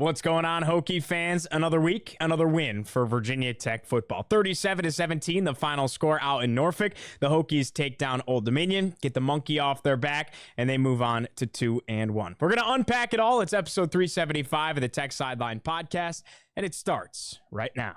What's going on, Hokie fans? Another week, another win for Virginia Tech football. 37-17, the final score out in Norfolk. The Hokies take down Old Dominion, get the monkey off their back, and they move on to 2-1. We're going to unpack it all. It's episode 375 of the Tech Sideline podcast, and it starts right now.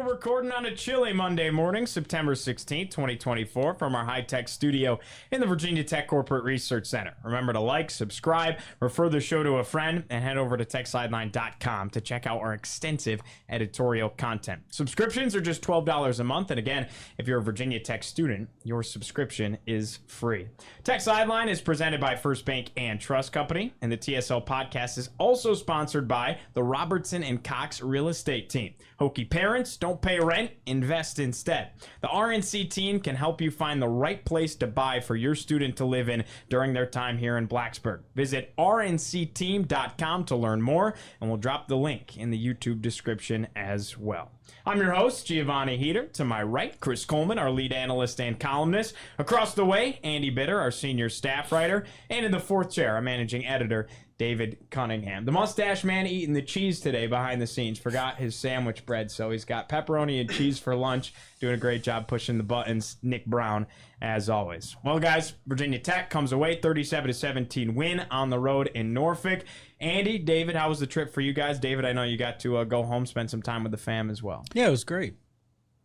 Recording on a chilly Monday morning, September 16th, 2024, from our high-tech studio in the Virginia Tech Corporate Research Center. Remember to like, subscribe, refer the show to a friend, and head over to techsideline.com to check out our extensive editorial content. Subscriptions are just $12 a month, and again, if you're a Virginia Tech student, your subscription is free. Tech Sideline is presented by First Bank and Trust Company, and the TSL podcast is also sponsored by the Robertson and Cox Real Estate Team. Hokie parents, don't pay rent, invest instead. The RNC team can help you find the right place to buy for your student to live in during their time here in Blacksburg. Visit rncteam.com to learn more, and we'll drop the link in the YouTube description as well. I'm your host, Giovanni Heater. To my right, Chris Coleman, our lead analyst and columnist. Across the way, Andy Bitter, our senior staff writer. And in the fourth chair, our managing editor, David Cunningham. The mustache man eating the cheese today behind the scenes. Forgot his sandwich bread, so he's got pepperoni and cheese for lunch. Doing a great job pushing the buttons. Nick Brown, as always. Well, guys, Virginia Tech comes away 37-17 win on the road in Norfolk. Andy, David, how was the trip for you guys? David, I know you got to go home, spend some time with the fam as well. Yeah, it was great.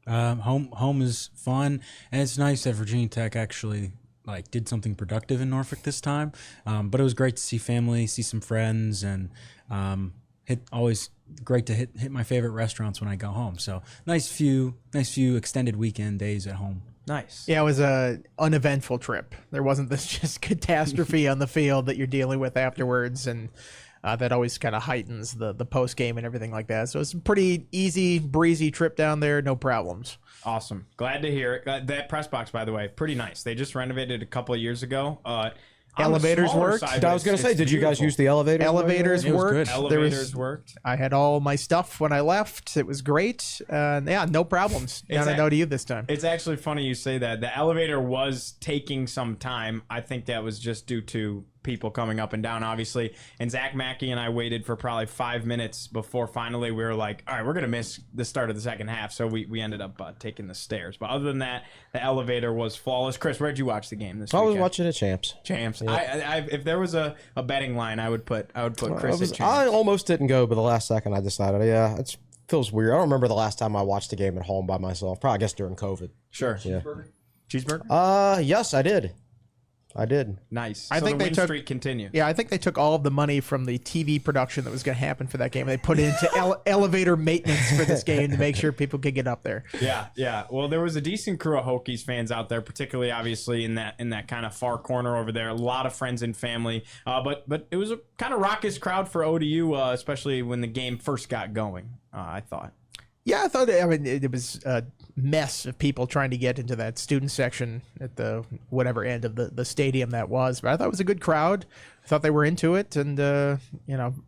Home is fun, and it's nice that Virginia Tech actually did something productive in Norfolk this time. But it was great to see family, see some friends, and always great to hit my favorite restaurants when I go home. So nice few extended weekend days at home. Nice. Yeah, it was a uneventful trip. There wasn't this just catastrophe on the field that you're dealing with afterwards, and that always kind of heightens the post game and everything like that. So it's a pretty easy, breezy trip down there, no problems. Awesome. Glad to hear it. That press box, by the way, pretty nice. They just renovated a couple of years ago. Elevators worked. I was going to say, did you guys use the elevators? Elevators worked. Elevators worked. I had all my stuff when I left. It was great. Yeah, no problems. Down to you this time. It's actually funny you say that. The elevator was taking some time. I think that was just due to people coming up and down, obviously. And Zach Mackey and I waited for probably 5 minutes before finally we were like, all right, we're going to miss the start of the second half. So we ended up taking the stairs. But other than that, the elevator was flawless. Chris, where'd you watch the game this weekend? I was watching it Champs. Champs. Yeah. If there was a betting line, I would put Chris at Champs. I almost didn't go, but the last second I decided, it feels weird. I don't remember the last time I watched a game at home by myself. Probably, I guess, during COVID. Sure. Yeah. Cheeseburger? Yes, I did. Nice. I think the they win streak continued. Yeah, I think they took all of the money from the TV production that was going to happen for that game. They put it into elevator maintenance for this game to make sure people could get up there. Yeah. Well, there was a decent crew of Hokies fans out there, particularly obviously in that kind of far corner over there. A lot of friends and family. But it was a kind of raucous crowd for ODU, especially when the game first got going, I thought. Yeah, I thought. I mean, it was a mess of people trying to get into that student section at the whatever end of the stadium that was. But I thought it was a good crowd. I thought they were into it, and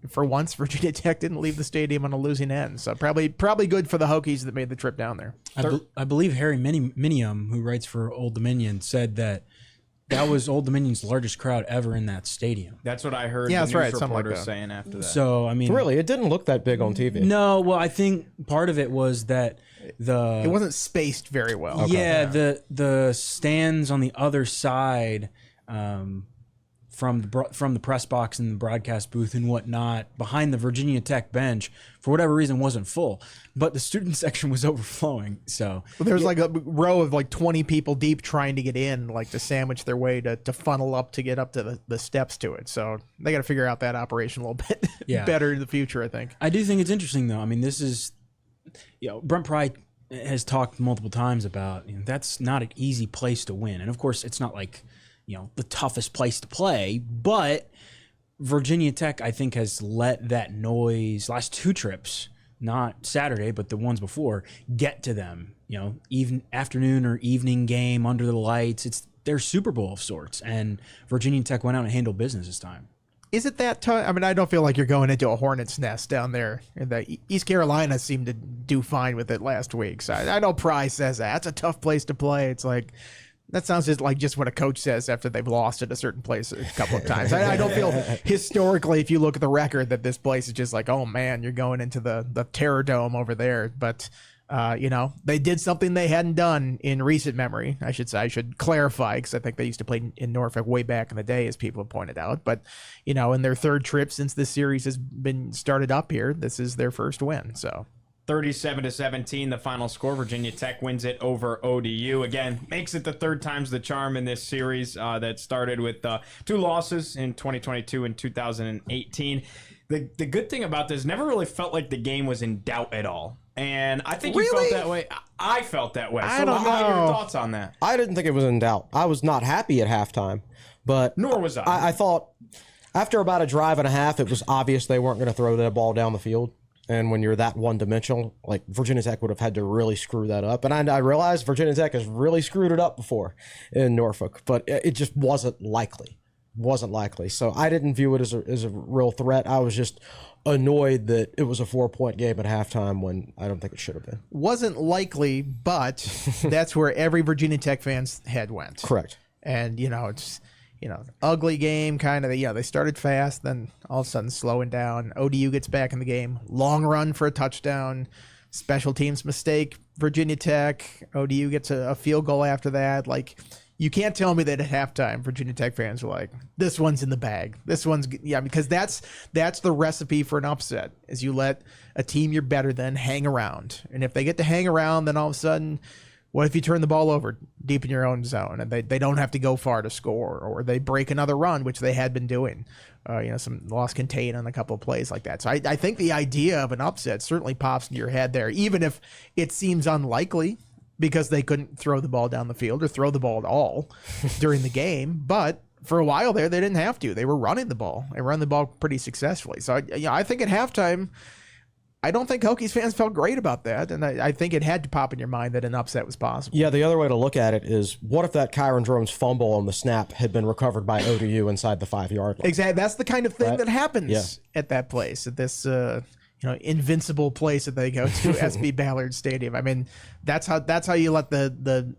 for once, Virginia Tech didn't leave the stadium on a losing end. So probably good for the Hokies that made the trip down there. I believe Harry Minium, who writes for Old Dominion, said that was Old Dominion's largest crowd ever in that stadium. That's what I heard. Yeah, the that's news right. reporters saying after that. So I mean, really, it didn't look that big on TV. No, well, I think part of it was that it wasn't spaced very well. Yeah, the stands on the other side, from the press box and the broadcast booth and whatnot, behind the Virginia Tech bench, for whatever reason, wasn't full. But the student section was overflowing. So there was like a row of 20 people deep trying to get in, to sandwich their way to funnel up to get up to the steps to it. So they got to figure out that operation a little bit better in the future, I think. I do think it's interesting, though. I mean, this is, Brent Pry has talked multiple times about that's not an easy place to win. And of course, it's not like the toughest place to play, but Virginia Tech, I think, has let that noise last two trips not Saturday, but the ones before, get to them. You know, even afternoon or evening game under the lights. It's their Super Bowl of sorts, and Virginia Tech went out and handled business this time. Is it that tough? I mean, I don't feel like you're going into a hornet's nest down there. East Carolina seemed to do fine with it last week. So I know Pry says that's a tough place to play. It's like, that sounds just what a coach says after they've lost at a certain place a couple of times. I don't feel historically, if you look at the record, that this place is just like, oh man, you're going into the Terror Dome over there. But they did something they hadn't done in recent memory. I should say, I should clarify, because I think they used to play in Norfolk way back in the day, as people have pointed out. But, in their third trip since this series has been started up here, this is their first win. So 37-17, the final score. Virginia Tech wins it over ODU. Again, makes it the third time's the charm in this series that started with 2 losses in 2022 and 2018. The good thing about this, never really felt like the game was in doubt at all. And I think you felt that way. I felt that way. So I don't know. Your thoughts on that? I didn't think it was in doubt. I was not happy at halftime, but Nor was I. I thought after about a drive and a half, it was obvious they weren't going to throw that ball down the field. And when you're that one-dimensional, like Virginia Tech would have had to really screw that up. And I realized Virginia Tech has really screwed it up before in Norfolk, but it just wasn't likely. So I didn't view it as a real threat. I was just annoyed that it was a 4-point game at halftime when I don't think it should have been. Wasn't likely, but that's where every Virginia Tech fan's head went. Correct. And, it's, ugly game, kind of. They started fast, then all of a sudden slowing down. ODU gets back in the game. Long run for a touchdown. Special teams mistake, Virginia Tech. ODU gets a field goal after that. Like, you can't tell me that at halftime Virginia Tech fans were like, this one's in the bag. This one's, because that's the recipe for an upset, is you let a team you're better than hang around. And if they get to hang around, then all of a sudden, what if you turn the ball over deep in your own zone and they don't have to go far to score, or they break another run, which they had been doing, some lost contain on a couple of plays like that. So I think the idea of an upset certainly pops into your head there, even if it seems unlikely, because they couldn't throw the ball down the field or throw the ball at all during the game. But for a while there, they didn't have to. They were running the ball. They run the ball pretty successfully. So I think at halftime, I don't think Hokies fans felt great about that. And I think it had to pop in your mind that an upset was possible. Yeah, the other way to look at it is, what if that Kyron Drones fumble on the snap had been recovered by ODU inside the 5-yard line? Exactly. That's the kind of thing that happens Yeah. at that place, at this invincible place that they go to, SB Ballard Stadium. I mean, that's how you let the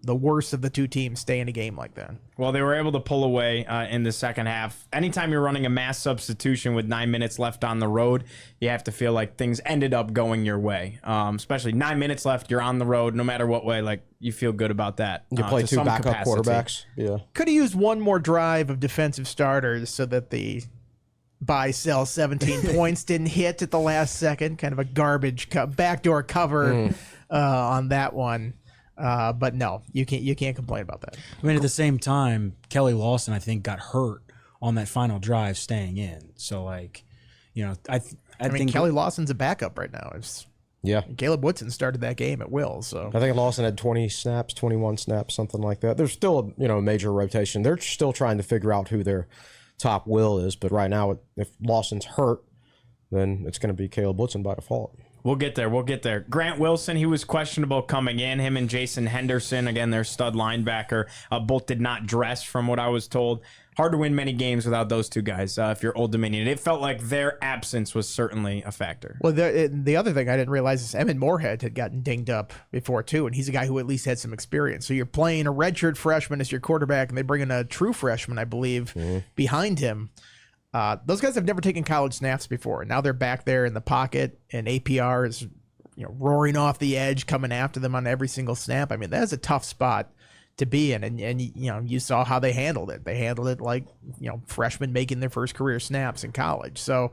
worst of the two teams stay in a game like that. Well, they were able to pull away in the second half. Anytime you're running a mass substitution with 9 minutes left on the road, you have to feel like things ended up going your way. Especially 9 minutes left, you're on the road, no matter what way. Like, you feel good about that. You play to 2 some backup capacity. quarterbacks. Yeah. Could have used one more drive of defensive starters so that the buy-sell 17 points didn't hit at the last second. Kind of a garbage backdoor cover on that one. But no, you can't complain about that. I mean, at the same time, Kelly Lawson, I think, got hurt on that final drive staying in. So, like, I think Kelly Lawson's a backup right now. Yeah. Caleb Woodson started that game at will. So I think Lawson had 20 snaps, 21 snaps, something like that. There's still a major rotation. They're still trying to figure out who their top will is, but right now, if Lawson's hurt, then it's going to be Caleb Woodson by default. We'll get there. Grant Wilson, he was questionable coming in. Him and Jason Henderson, again, their stud linebacker, both did not dress, from what I was told. Hard to win many games without those two guys if you're Old Dominion. It felt like their absence was certainly a factor. Well, the other thing I didn't realize is Emmett Moorhead had gotten dinged up before, too, and he's a guy who at least had some experience. So you're playing a redshirt freshman as your quarterback, and they bring in a true freshman, I believe, behind him. Those guys have never taken college snaps before. Now they're back there in the pocket, and APR is roaring off the edge, coming after them on every single snap. I mean, that is a tough spot to be in, and you saw how they handled it. They handled it like freshmen making their first career snaps in college. So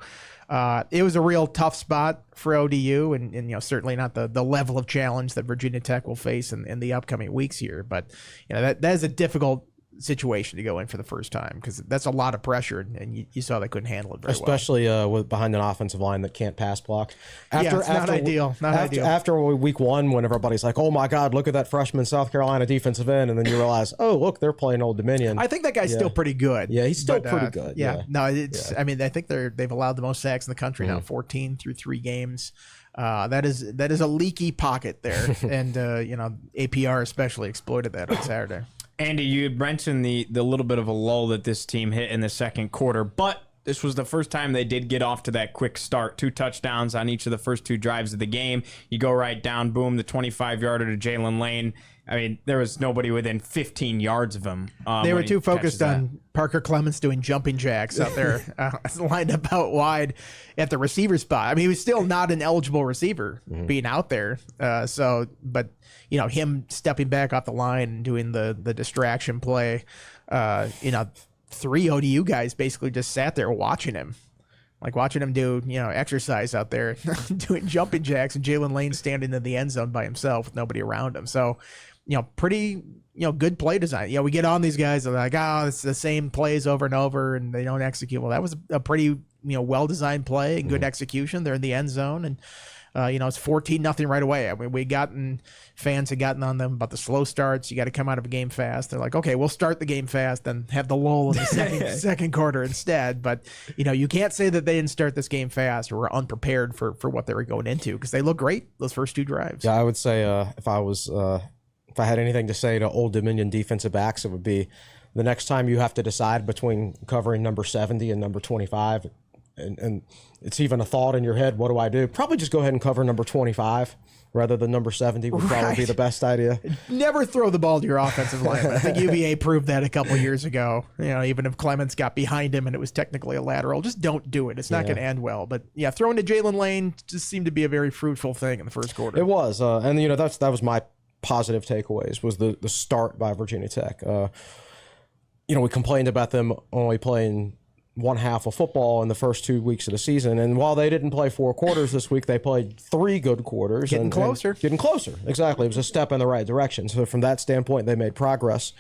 it was a real tough spot for ODU, and certainly not the level of challenge that Virginia Tech will face in the upcoming weeks here. But that is a difficult situation to go in for the first time, because that's a lot of pressure, and you saw they couldn't handle it very especially with behind an offensive line that can't pass block. It's not ideal. After week 1, when everybody's like, oh my God, look at that freshman South Carolina defensive end, and then you realize, oh look, they're playing Old Dominion. I think that guy's still pretty good. Yeah, he's still pretty good. No, it's. I mean, I think they've allowed the most sacks in the country now, 14 through 3 games. That is a leaky pocket there, and APR especially exploited that on Saturday. Andy, you had mentioned the little bit of a lull that this team hit in the second quarter, but this was the first time they did get off to that quick start. 2 touchdowns on each of the first 2 drives of the game. You go right down, boom, the 25-yarder to Jalen Lane. I mean, there was nobody within 15 yards of him. They were too focused on Parker Clements doing jumping jacks out there, lined up out wide at the receiver spot. I mean, he was still not an eligible receiver being out there. But him stepping back off the line and doing the distraction play, 3 ODU guys basically just sat there watching him. Like watching him do, exercise out there, doing jumping jacks, and Jalen Lane standing in the end zone by himself with nobody around him. So, pretty, good play design. We get on these guys, they're like, it's the same plays over and over, and they don't execute. Well, that was a pretty, well-designed play and good execution. They're in the end zone, and, it's 14-0 right away. I mean, fans had gotten on them about the slow starts. You got to come out of a game fast. They're like, okay, we'll start the game fast, then have the lull in the second quarter instead. But, you can't say that they didn't start this game fast or were unprepared for what they were going into, because they look great those first 2 drives. Yeah, I would say if I had anything to say to Old Dominion defensive backs, it would be the next time you have to decide between covering number 70 and number 25, and it's even a thought in your head, what do I do? Probably just go ahead and cover number 25 rather than number 70 would probably be the best idea. Never throw the ball to your offensive lineman. I think UVA proved that a couple years ago. Even if Clements got behind him and it was technically a lateral, just don't do it. It's not going to end well. But yeah, throwing to Jalen Lane just seemed to be a very fruitful thing in the first quarter. It was, and that was my positive takeaways, was the start by Virginia Tech. We complained about them only playing one half of football in the first 2 weeks of the season, and while they didn't play 4 quarters this week, they played 3 good quarters. Getting closer. Exactly. It was a step in the right direction. So from that standpoint, they made progress.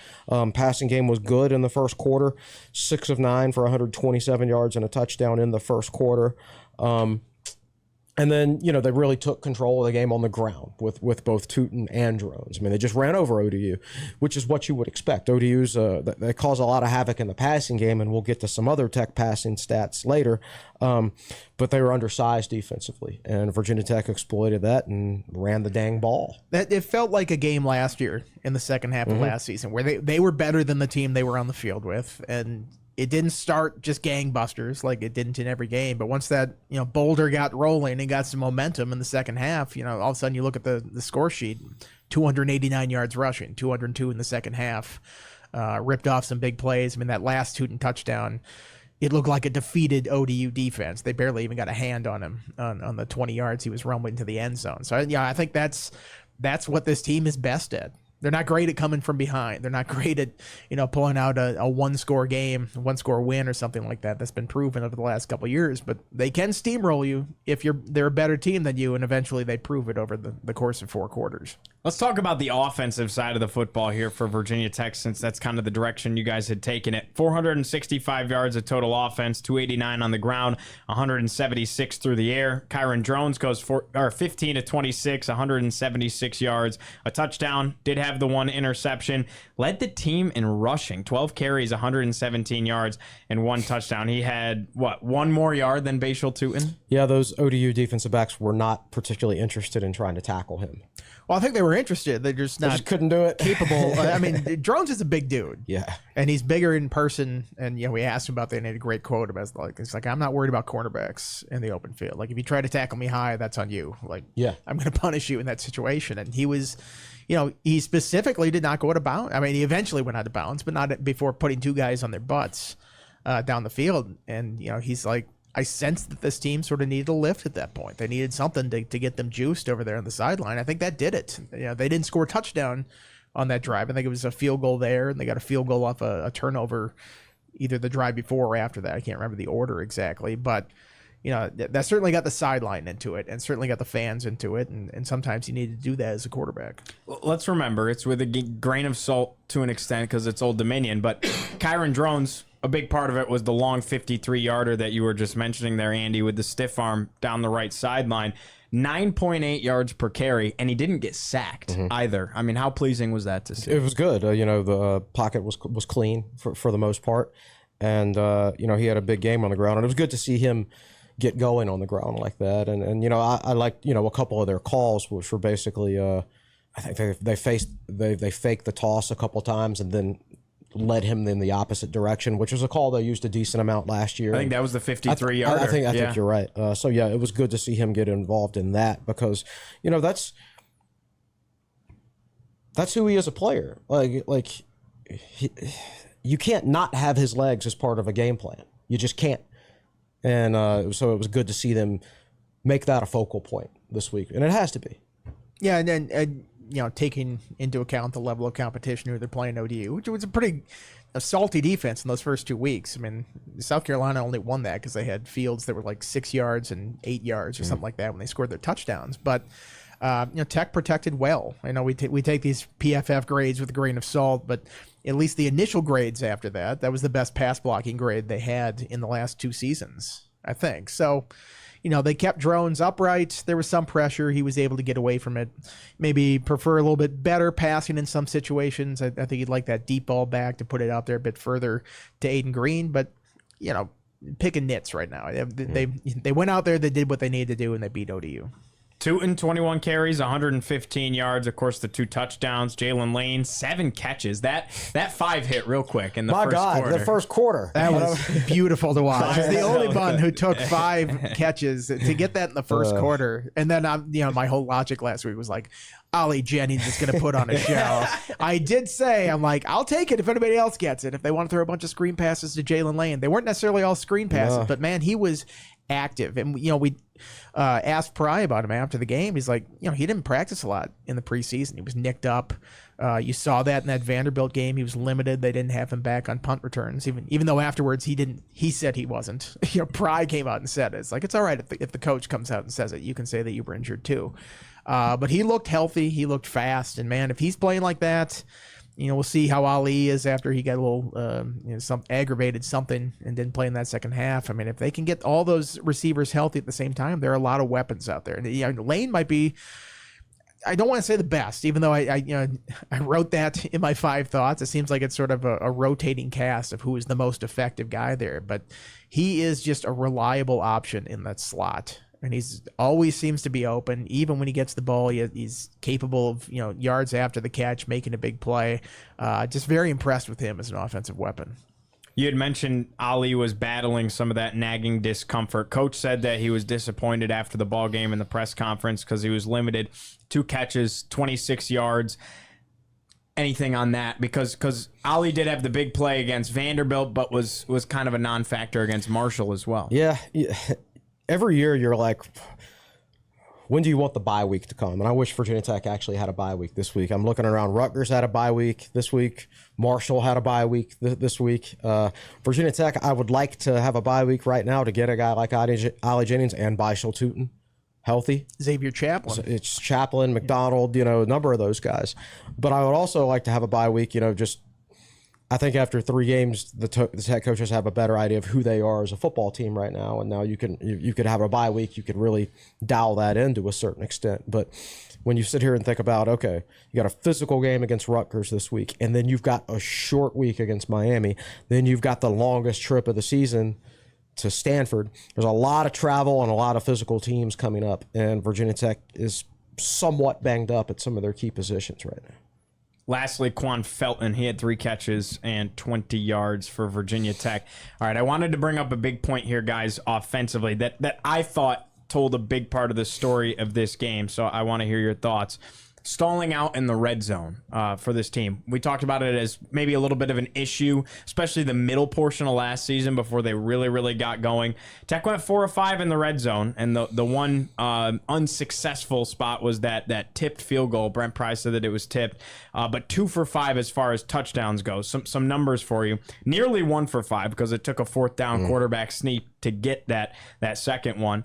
Passing game was good in the first quarter, 6 of 9 for 127 yards and a touchdown in the first quarter. And then, they really took control of the game on the ground with both Tootin and drones. I mean, they just ran over ODU, which is what you would expect. ODU's, they cause a lot of havoc in the passing game, and we'll get to some other Tech passing stats later. But they were undersized defensively, and Virginia Tech exploited that and ran the dang ball. It felt like a game last year in the second half of last season where they were better than the team they were on the field with, and it didn't start just gangbusters like it didn't in every game. But once that, Boulder got rolling and got some momentum in the second half, all of a sudden you look at the score sheet, 289 yards rushing, 202 in the second half, ripped off some big plays. I mean, that last Tootin touchdown, it looked like a defeated ODU defense. They barely even got a hand on him on the 20 yards he was rumbling to the end zone. So, I think that's what this team is best at. They're not great at coming from behind. They're not great at, pulling out a one-score game, a one-score win or something like that. That's been proven over the last couple of years. But they can steamroll you if they're a better team than you, and eventually they prove it over the course of 4 quarters. Let's talk about the offensive side of the football here for Virginia Tech, since that's kind of the direction you guys had taken it. 465 yards of total offense, 289 on the ground, 176 through the air. Kyron Drones goes 15 to 26, 176 yards, a touchdown. Did have the 1 interception. Led the team in rushing, 12 carries, 117 yards, and 1 touchdown. He had, 1 more yard than Bashal Tootin? Yeah, those ODU defensive backs were not particularly interested in trying to tackle him. Well, I think they were interested. They just couldn't do it. Capable. I mean, Drones is a big dude. Yeah. And he's bigger in person. And, we asked him about that, and he had a great quote about it's like, I'm not worried about cornerbacks in the open field. Like, if you try to tackle me high, that's on you. Like, yeah, I'm going to punish you in that situation. And he was, he specifically did not go out of bounds. I mean, he eventually went out of bounds, but not before putting 2 guys on their butts down the field. And, he's like, I sensed that this team sort of needed a lift at that point. They needed something to get them juiced over there on the sideline. I think that did it. They didn't score a touchdown on that drive. I think it was a field goal there, and they got a field goal off a turnover either the drive before or after that. I can't remember the order exactly, but that certainly got the sideline into it, and certainly got the fans into it, and sometimes you need to do that as a quarterback. Well, let's remember, it's with a grain of salt to an extent because it's Old Dominion, but Kyron Drones, a big part of it was the long 53-yarder that you were just mentioning there, Andy, with the stiff arm down the right sideline. 9.8 yards per carry, and he didn't get sacked either. I mean, how pleasing was that to see? It was good. The pocket was clean for the most part, and he had a big game on the ground, and it was good to see him get going on the ground like that. And you know, I like, you know, a couple of their calls, which were basically, I think they faked the toss a couple times and then led him in the opposite direction, which was a call they used a decent amount last year. I think that was the 53-yarder. I think you're right. So yeah, it was good to see him get involved in that because, you know, that's who he is a player. You can't not have his legs as part of a game plan. You just can't. And so it was good to see them make that a focal point this week, and it has to be. Yeah, and then you know, taking into account the level of competition who they're playing ODU, which was a salty defense in those first 2 weeks. I mean, South Carolina only won that because they had fields that were like 6 yards and 8 yards or something like that when they scored their touchdowns. But you know, Tech protected well. I know we take these PFF grades with a grain of salt, but at least the initial grades after that was the best pass blocking grade they had in the last 2 seasons, I think. So, you know, they kept drones upright. There was some pressure. He was able to get away from it. Maybe prefer a little bit better passing in some situations. I think he'd like that deep ball back to put it out there a bit further to Aiden Green. But, you know, picking nits right now. They went out there, they did what they needed to do, and they beat ODU. 21 carries, 115 yards. Of course, the 2 touchdowns. Jalen Lane, 7 catches. That 5 hit real quick in the first quarter. The first quarter. That was beautiful to watch. He's the only one who took 5 catches to get that in the first quarter. And then, you know, my whole logic last week was like, Ollie Jennings is going to put on a show. I did say, I'm like, I'll take it if anybody else gets it. If they want to throw a bunch of screen passes to Jalen Lane. They weren't necessarily all screen passes, but man, he was active. And, you know, we asked Pry about him after the game. He's like, you know, he didn't practice a lot in the preseason. He was nicked up. You saw that in that Vanderbilt game. He was limited. They didn't have him back on punt returns, even though afterwards he said he wasn't. You know, Pry came out and said it. It's like, it's all right if the coach comes out and says it. You can say that you were injured too. But he looked healthy. He looked fast. And man, if he's playing like that, you know, we'll see how Ali is after he got a little, you know, some aggravated something and didn't play in that second half. I mean, if they can get all those receivers healthy at the same time, there are a lot of weapons out there. And you know, Lane might be, I don't want to say the best, even though I wrote that in my 5 thoughts. It seems like it's sort of a rotating cast of who is the most effective guy there. But he is just a reliable option in that slot. And he's always seems to be open. Even when he gets the ball, he's capable of, you know, yards after the catch, making a big play. Just very impressed with him as an offensive weapon. You had mentioned Ali was battling some of that nagging discomfort. Coach said that he was disappointed after the ball game in the press conference because he was limited. 2 catches, 26 yards. Anything on that? Because Ali did have the big play against Vanderbilt, but was kind of a non-factor against Marshall as well. Yeah. Every year you're like, when do you want the bye week to come? And I wish Virginia Tech actually had a bye week this week. I'm looking around. Rutgers had a bye week this week. Marshall had a bye week this week. Virginia Tech, I would like to have a bye week right now to get a guy like Ollie Jennings and Bishal Tootin healthy. Xavier Chaplin. So it's Chaplin, McDonald, you know, a number of those guys. But I would also like to have a bye week, you know, just I think after 3 games, the Tech coaches have a better idea of who they are as a football team right now. And now you could have a bye week. You could really dial that in to a certain extent. But when you sit here and think about, okay, you got a physical game against Rutgers this week, and then you've got a short week against Miami. Then you've got the longest trip of the season to Stanford. There's a lot of travel and a lot of physical teams coming up. And Virginia Tech is somewhat banged up at some of their key positions right now. Lastly, Quan Felton, he had 3 catches and 20 yards for Virginia Tech. All right, I wanted to bring up a big point here, guys, offensively, that I thought told a big part of the story of this game, so I want to hear your thoughts. Stalling out in the red zone for this team. We talked about it as maybe a little bit of an issue, especially the middle portion of last season before they really got going. Tech went 4 of 5 in the red zone, and the one unsuccessful spot was that tipped field goal. Brent Price said that it was tipped, but 2 for 5 as far as touchdowns go. Some numbers for you. Nearly 1 for 5 because it took a 4th down quarterback sneak to get that second one.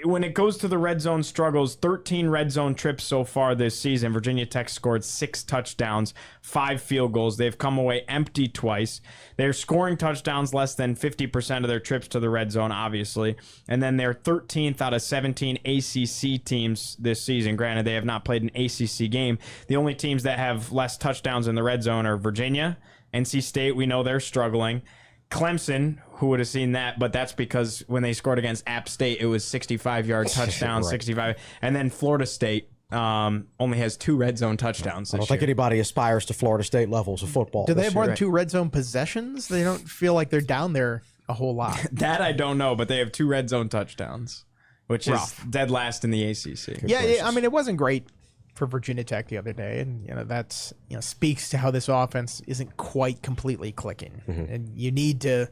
When it goes to the red zone struggles, 13 red zone trips so far this season. Virginia Tech scored 6 touchdowns, 5 field goals. They've come away empty twice. They're scoring touchdowns less than 50% of their trips to the red zone, obviously. And then they're 13th out of 17 ACC teams this season. Granted, they have not played an ACC game. The only teams that have less touchdowns in the red zone are Virginia, NC State. We know they're struggling. Clemson, who would have seen that? But that's because when they scored against App State, it was 65-yard touchdown, Right. 65. And then Florida State only has 2 red zone touchdowns I don't this think year. anybody aspires to Florida State levels of football. Do they this have more year. than 2 red zone possessions? They don't feel like they're down there a whole lot. That I don't know, but they have 2 red zone touchdowns, which Rough. is dead last in the ACC. Yeah, I mean, it wasn't great for Virginia Tech the other day, and that's speaks to how this offense isn't quite completely clicking, and you need to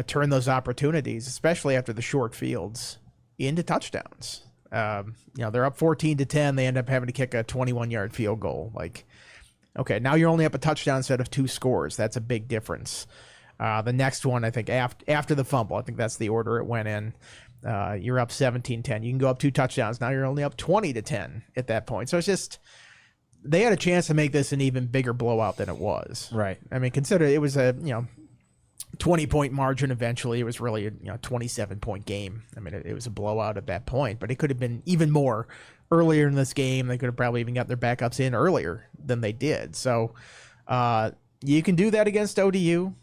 turn those opportunities, especially after the short fields, into touchdowns. They're up 14-10. They end up having to kick a 21-yard field goal. Like, okay, now you're only up a touchdown instead of 2 scores. That's a big difference. The next one, I think, after the fumble, I think that's the order it went in. You're up 17-10. You can go up 2 touchdowns. Now you're only up 20-10 at that point. So it's just, they had a chance to make this an even bigger blowout than it was. Right. I mean, consider it was a 20-point margin. Eventually, it was really a 27-point game. I mean, it was a blowout at that point, but it could have been even more earlier in this game. They could have probably even got their backups in earlier than they did. So you can do that against ODU.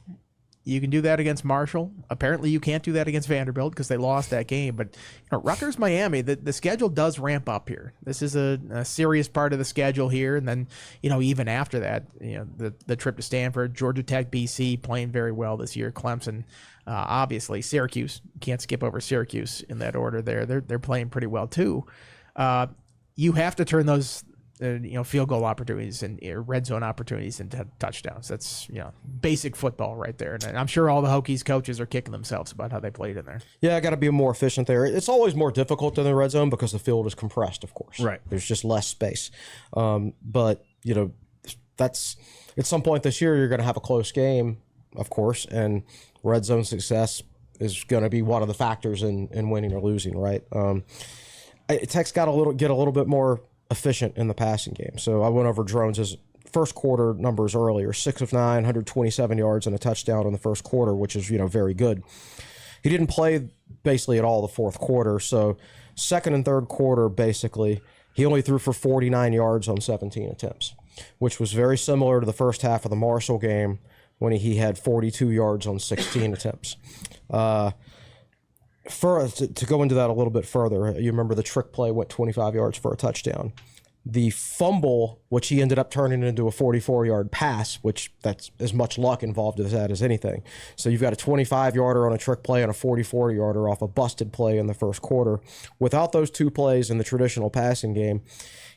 You can do that against Marshall. Apparently, you can't do that against Vanderbilt because they lost that game. But Rutgers, Miami, the schedule does ramp up here. This is a serious part of the schedule here. And then, even after that, the trip to Stanford, Georgia Tech, BC playing very well this year. Clemson, obviously, Syracuse, can't skip over Syracuse in that order there. They're playing pretty well too. You have to turn those field goal opportunities and red zone opportunities into touchdowns. That's basic football right there. And I'm sure all the Hokies coaches are kicking themselves about how they played in there. Yeah, I got to be more efficient there. It's always more difficult in the red zone because the field is compressed, of course. Right. There's just less space. But that's at some point this year you're going to have a close game, of course, and red zone success is going to be one of the factors in winning or losing, right? Tech's got get a little bit more efficient in the passing game. So I went over Drones' first quarter numbers earlier. 6 of 9, 127 yards and a touchdown in the first quarter, which is very good. He didn't play basically at all the fourth quarter. So second and third quarter, basically, he only threw for 49 yards on 17 attempts, which was very similar to the first half of the Marshall game when he had 42 yards on 16 attempts. To go into that a little bit further, you remember the trick play went 25 yards for a touchdown. The fumble, which he ended up turning into a 44-yard pass, which that's as much luck involved as that as anything. So you've got a 25-yarder on a trick play and a 44-yarder off a busted play in the first quarter. Without those 2 plays in the traditional passing game,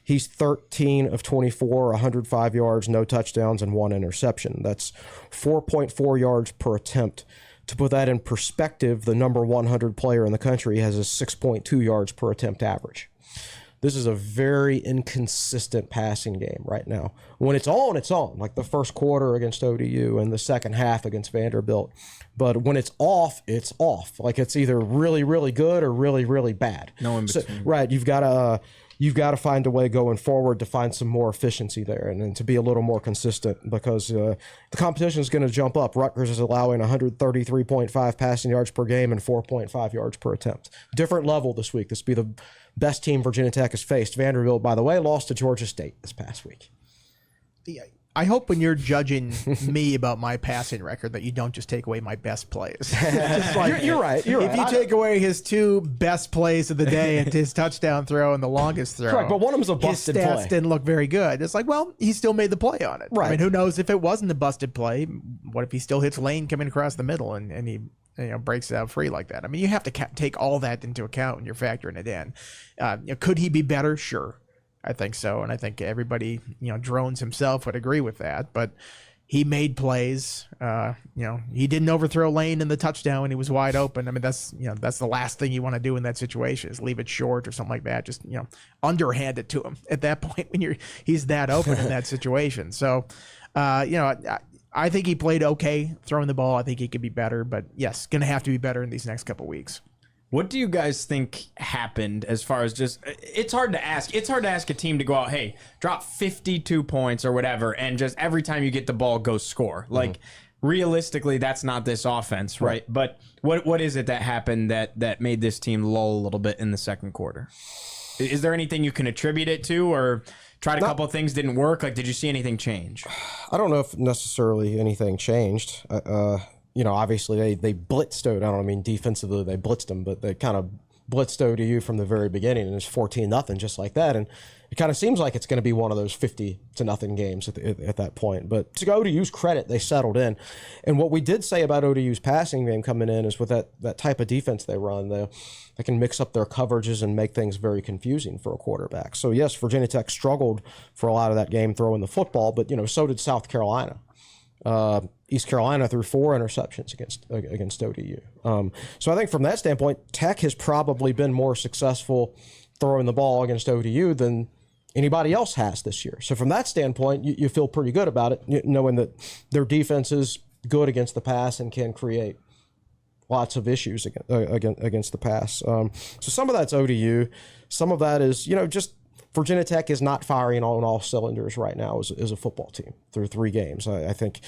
he's 13 of 24, 105 yards, no touchdowns, and 1 interception. That's 4.4 yards per attempt. To put that in perspective, the number 100 player in the country has a 6.2 yards per attempt average. This is a very inconsistent passing game right now. When it's on, it's on, like the first quarter against ODU and the second half against Vanderbilt. But when it's off, it's off. Like it's either really, really good or really, really bad. No in between. Right, you've got to find a way going forward to find some more efficiency there and to be a little more consistent because the competition is going to jump up. Rutgers is allowing 133.5 passing yards per game and 4.5 yards per attempt. Different level this week. This will be the best team Virginia Tech has faced. Vanderbilt, by the way, lost to Georgia State this past week. I hope when you're judging me about my passing record that you don't just take away my best plays. Just like, You're right. if you take away his 2 best plays of the day and his touchdown throw and the longest throw, Correct, but one of them's a busted his stats play. didn't look very good. It's like, well, he still made the play on it. Right. I mean, who knows if it wasn't a busted play? What if he still hits lane coming across the middle and he breaks it out free like that? I mean, you have to take all that into account when you're factoring it in. Could he be better? Sure. I think so, and I think everybody, Drones himself would agree with that. But he made plays. He didn't overthrow Lane in the touchdown when he was wide open. I mean, that's the last thing you want to do in that situation is leave it short or something like that. Just underhand it to him at that point when he's that open in that situation. So, I think he played okay throwing the ball. I think he could be better, but yes, going to have to be better in these next couple weeks. What do you guys think happened as far as just, it's hard to ask. It's hard to ask a team to go out, hey, drop 52 points or whatever, and just every time you get the ball, go score. Like, realistically, that's not this offense, right? But what is it that happened that made this team lull a little bit in the second quarter? Is there anything you can attribute it to, or tried a couple of things, didn't work? Like, did you see anything change? I don't know if necessarily anything changed. obviously they blitzed out. I don't mean defensively they blitzed them, but they kind of blitzed ODU from the very beginning, and it's 14-0 just like that. And it kind of seems like it's going to be one of those 50-0 games at that point. But to ODU's credit, they settled in. And what we did say about ODU's passing game coming in is with that type of defense they run, they can mix up their coverages and make things very confusing for a quarterback. So yes, Virginia Tech struggled for a lot of that game throwing the football, but so did South Carolina. East Carolina threw 4 interceptions against ODU. So I think from that standpoint, Tech has probably been more successful throwing the ball against ODU than anybody else has this year. So from that standpoint, you feel pretty good about it, knowing that their defense is good against the pass and can create lots of issues against the pass. So some of that's ODU. Some of that is, just Virginia Tech is not firing on all cylinders right now as a football team through 3 games. I think,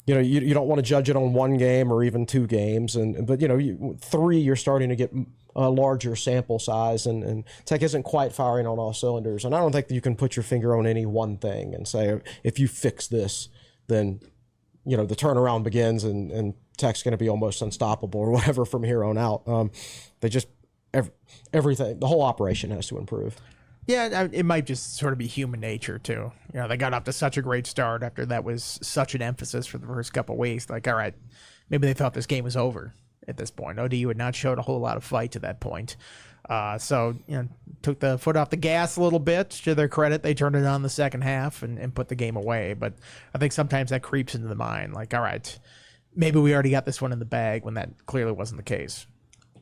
you don't want to judge it on 1 game or even 2 games. But 3, you're starting to get a larger sample size, and Tech isn't quite firing on all cylinders. And I don't think that you can put your finger on any one thing and say, if you fix this, then, the turnaround begins and Tech's going to be almost unstoppable or whatever from here on out. They just, everything, the whole operation has to improve. Yeah, it might just sort of be human nature, too. They got off to such a great start after that was such an emphasis for the first couple of weeks. Like, all right, maybe they thought this game was over at this point. ODU had not showed a whole lot of fight to that point. So, took the foot off the gas a little bit. To their credit, they turned it on the second half and put the game away. But I think sometimes that creeps into the mind. Like, all right, maybe we already got this one in the bag when that clearly wasn't the case.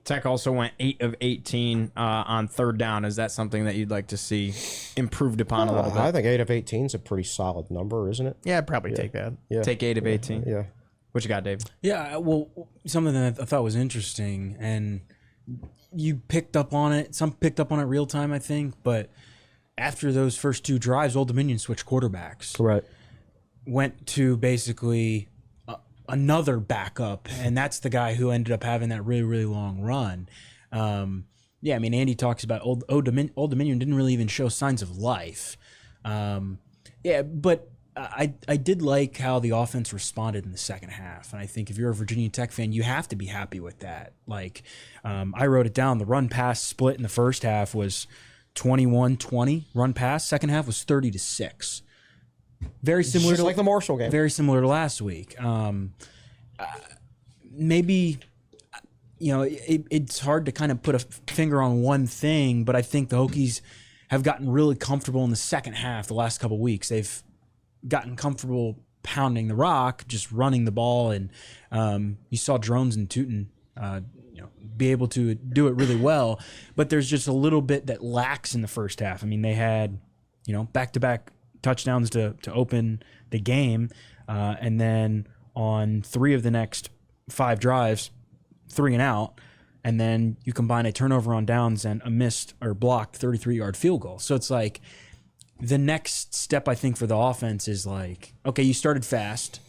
Tech also went 8 of 18 on third down. Is that something that you'd like to see improved upon a little bit? I think 8 of 18 is a pretty solid number, isn't it? Yeah, I'd probably take that. Yeah. Take 8 of 18. Yeah. What you got, Dave? Yeah, well, something that I thought was interesting, and you picked up on it. Some picked up on it real time, I think. But after those first 2 drives, Old Dominion switched quarterbacks. Right. Went to basically another backup, and that's the guy who ended up having that really, really long run. Yeah, I mean, Andy talks about Old Dominion didn't really even show signs of life. Yeah, but I did like how the offense responded in the second half, and I think if you're a Virginia Tech fan, you have to be happy with that. Like, I wrote it down. The run-pass split in the first half was 21-20 run-pass. Second half was 30-6. Very similar to like the Marshall game. Very similar to last week. Maybe, it's hard to kind of put a finger on one thing, but I think the Hokies have gotten really comfortable in the second half the last couple of weeks. They've gotten comfortable pounding the rock, just running the ball, and you saw Drones and Tootin be able to do it really well, but there's just a little bit that lacks in the first half. I mean, they had, back-to-back touchdowns to open the game, and then on 3 of the next 5 drives, 3 and out, and then you combine a turnover on downs and a missed or blocked 33-yard field goal. So it's like the next step, I think, for the offense is like, okay, you started fast,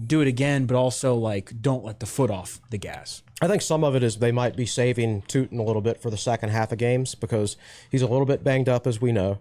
do it again, but also like don't let the foot off the gas. I think some of it is they might be saving Tootin a little bit for the second half of games because he's a little bit banged up, as we know.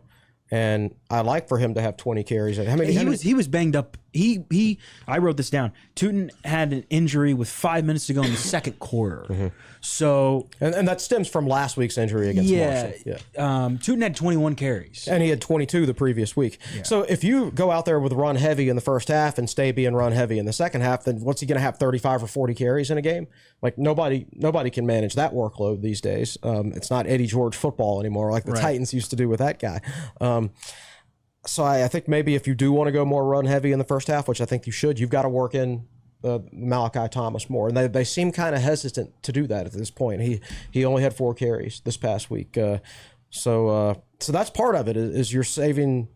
And I like for him to have 20 carries. He was banged up. I wrote this down. Tootin had an injury with 5 minutes to go in the second quarter. Mm-hmm. So and that stems from last week's injury against Marshall. Yeah. Tootin had 21 carries. And he had 22 the previous week. Yeah. So if you go out there with run heavy in the first half and stay being run heavy in the second half, then what's he going to have, 35 or 40 carries in a game? Like nobody can manage that workload these days. It's not Eddie George football anymore like the Titans used to do with that guy. So I think maybe if you do want to go more run heavy in the first half, which I think you should, you've got to work in Malachi Thomas more. And they seem kind of hesitant to do that at this point. He only had 4 carries this past week. So that's part of it is you're saving,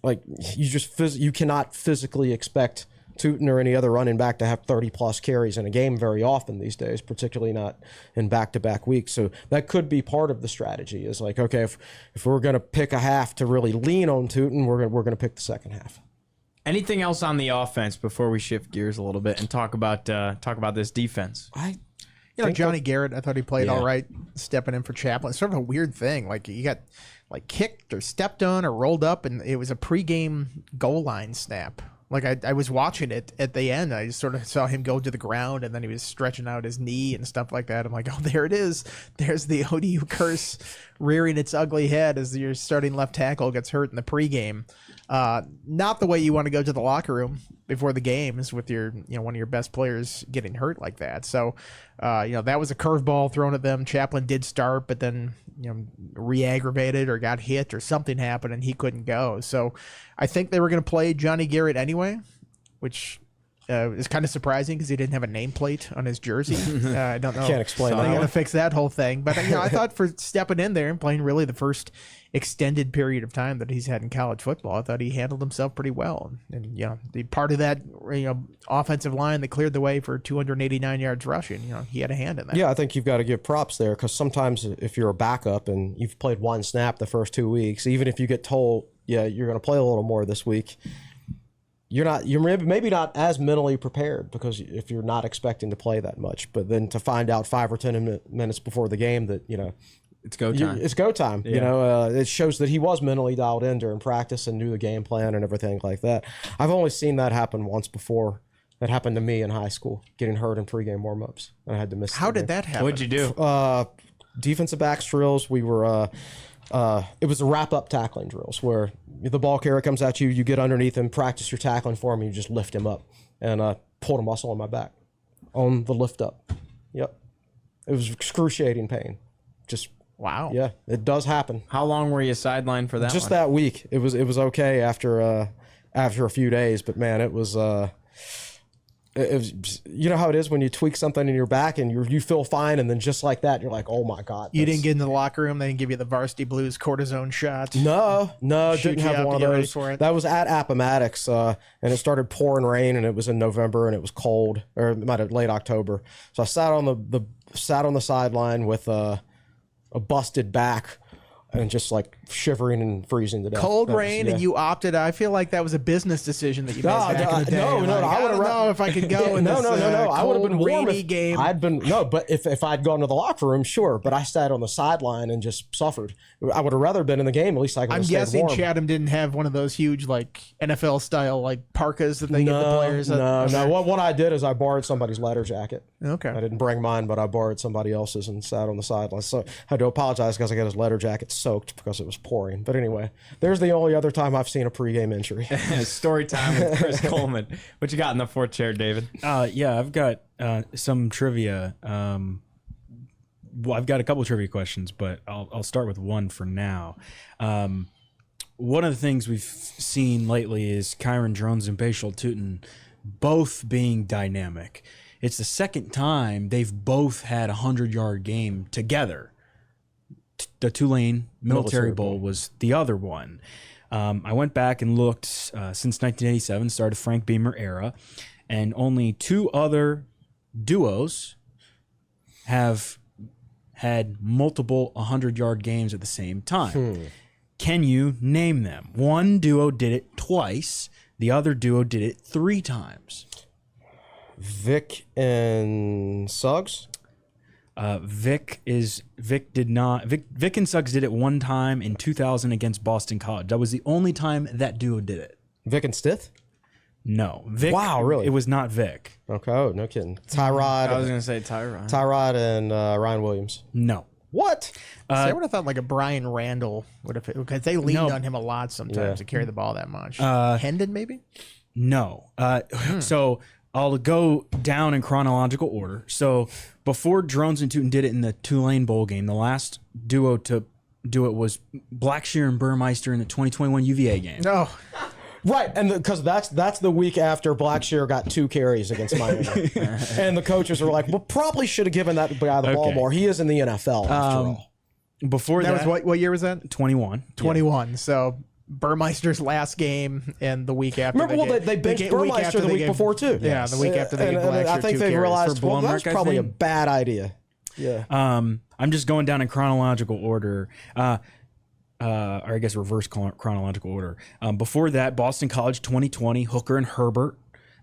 like you cannot physically expect Tootin or any other running back to have 30-plus carries in a game very often these days, particularly not in back-to-back weeks. So that could be part of the strategy is like, okay, if we're going to pick a half to really lean on Tootin, we're going to pick the second half. Anything else on the offense before we shift gears a little bit and talk about this defense? Johnny Garrett, I thought he played all right, stepping in for Chaplin. It's sort of a weird thing. Like, he got kicked or stepped on or rolled up, and it was a pregame goal line snap. Like I was watching it at the end. I just sort of saw him go to the ground, and then he was stretching out his knee and stuff like that. I'm like, oh, there it is. There's the ODU curse rearing its ugly head as your starting left tackle gets hurt in the pregame. Not the way you want to go to the locker room before the games with your, one of your best players getting hurt like that. So, that was a curveball thrown at them. Chaplin did start, but then, re-aggravated or got hit or something happened and he couldn't go. So I think they were going to play Johnny Garrett anyway, which is kind of surprising because he didn't have a nameplate on his jersey. I don't know. Can't explain They're that. going to fix that whole thing. But I thought for stepping in there and playing really the first extended period of time that he's had in college football, I thought he handled himself pretty well. And the part of that offensive line that cleared the way for 289 yards rushing, he had a hand in that. Yeah, I think you've got to give props there because sometimes if you're a backup and you've played one snap the first 2 weeks, even if you get told, yeah, you're going to play a little more this week, you're maybe not as mentally prepared because if you're not expecting to play that much, but then to find out 5 or 10 minutes before the game that It's go time. it's go time. Yeah. It shows that he was mentally dialed in during practice and knew the game plan and everything like that. I've only seen that happen once before. That happened to me in high school, getting hurt in pregame warmups, and I had to miss. How did that happen? What'd you do? Defensive backs drills. We were. It was the wrap-up tackling drills where the ball carrier comes at you, you get underneath him, practice your tackling for him, and you just lift him up. And pulled a muscle in my back on the lift up. Yep. It was excruciating pain. Just Wow. yeah, it does happen. How long were you sidelined for that? Just one? that week. It was okay after a few days, but man, it was how it is when you tweak something in your back and you feel fine, and then just like that, you're like, oh my god. You didn't get into the locker room. They didn't give you the Varsity Blues cortisone shot. No, Shoot didn't you have out one to of get ready those. for it? That was at Appomattox, and it started pouring rain, and it was in November, and it was cold, or it might have late October. So I sat on the sideline with a busted back, and just like shivering and freezing to death. Cold That was- rain, yeah. and you opted. I feel like that was a business decision that you made No, back in the day. no, Like, I I would've don't know if I could go in this no. I would have cold, been warm rainy if game. I'd been but if I'd gone to the locker room, sure. But I sat on the sideline and just suffered. I would have rather been in the game. At least I could I'm have stayed guessing warm. Chatham didn't have one of those huge like NFL style like parkas that they give the players. No. What I did is I borrowed somebody's leather jacket. Okay. I didn't bring mine, but I borrowed somebody else's and sat on the sideline. So I had to apologize because I got his leather jacket soaked because it was pouring. But anyway, there's the only other time I've seen a pregame injury. Story time with Chris Coleman. What you got in the fourth chair, David? Yeah, I've got some trivia. Well, I've got a couple trivia questions, but I'll start with one for now. One of the things we've seen lately is Kyron Drones and Bashal Tootin both being dynamic. It's the second time they've both had a 100-yard game together. The Tulane Military Bowl was the other one. I went back and looked since 1987, started Frank Beamer era, and only 2 other duos have had multiple 100-yard games at the same time. Can you name them? One duo did it twice. The other duo did it 3 times. Vic and Suggs? Vic and Suggs did it one time in 2000 against Boston College. That was the only time that duo did it. Vic and Stith? No. Vic. Wow, really? It was not Vic. Okay, oh, no kidding. Tyrod. I was going to say Tyron. Tyrod and Ryan Williams. No. What? See, I would have thought like a Brian Randall would have, because they leaned on him a lot sometimes to carry the ball that much. Hendon maybe? No. So I'll go down in chronological order. So before Drones and Tootin did it in the Tulane Bowl game, the last duo to do it was Blackshear and Burmeister in the 2021 UVA game. No. Right, and because that's the week after Blackshear got 2 carries against Miami, and the coaches were like, "Well, probably should have given that guy the ball Okay. more. He is in the NFL after all." Before That that, was what year was that? 21. 21. So Burmeister's last game and the week after. Remember, they benched Burmeister the week before too. Yeah, the week after they and, gave and I Blackshear think 2 they carries. realized For well, that's Blumreich, I probably a think. bad idea. Yeah. I'm just going down in chronological order. Or I guess reverse chronological order. Before that, Boston College 2020, Hooker and Herbert.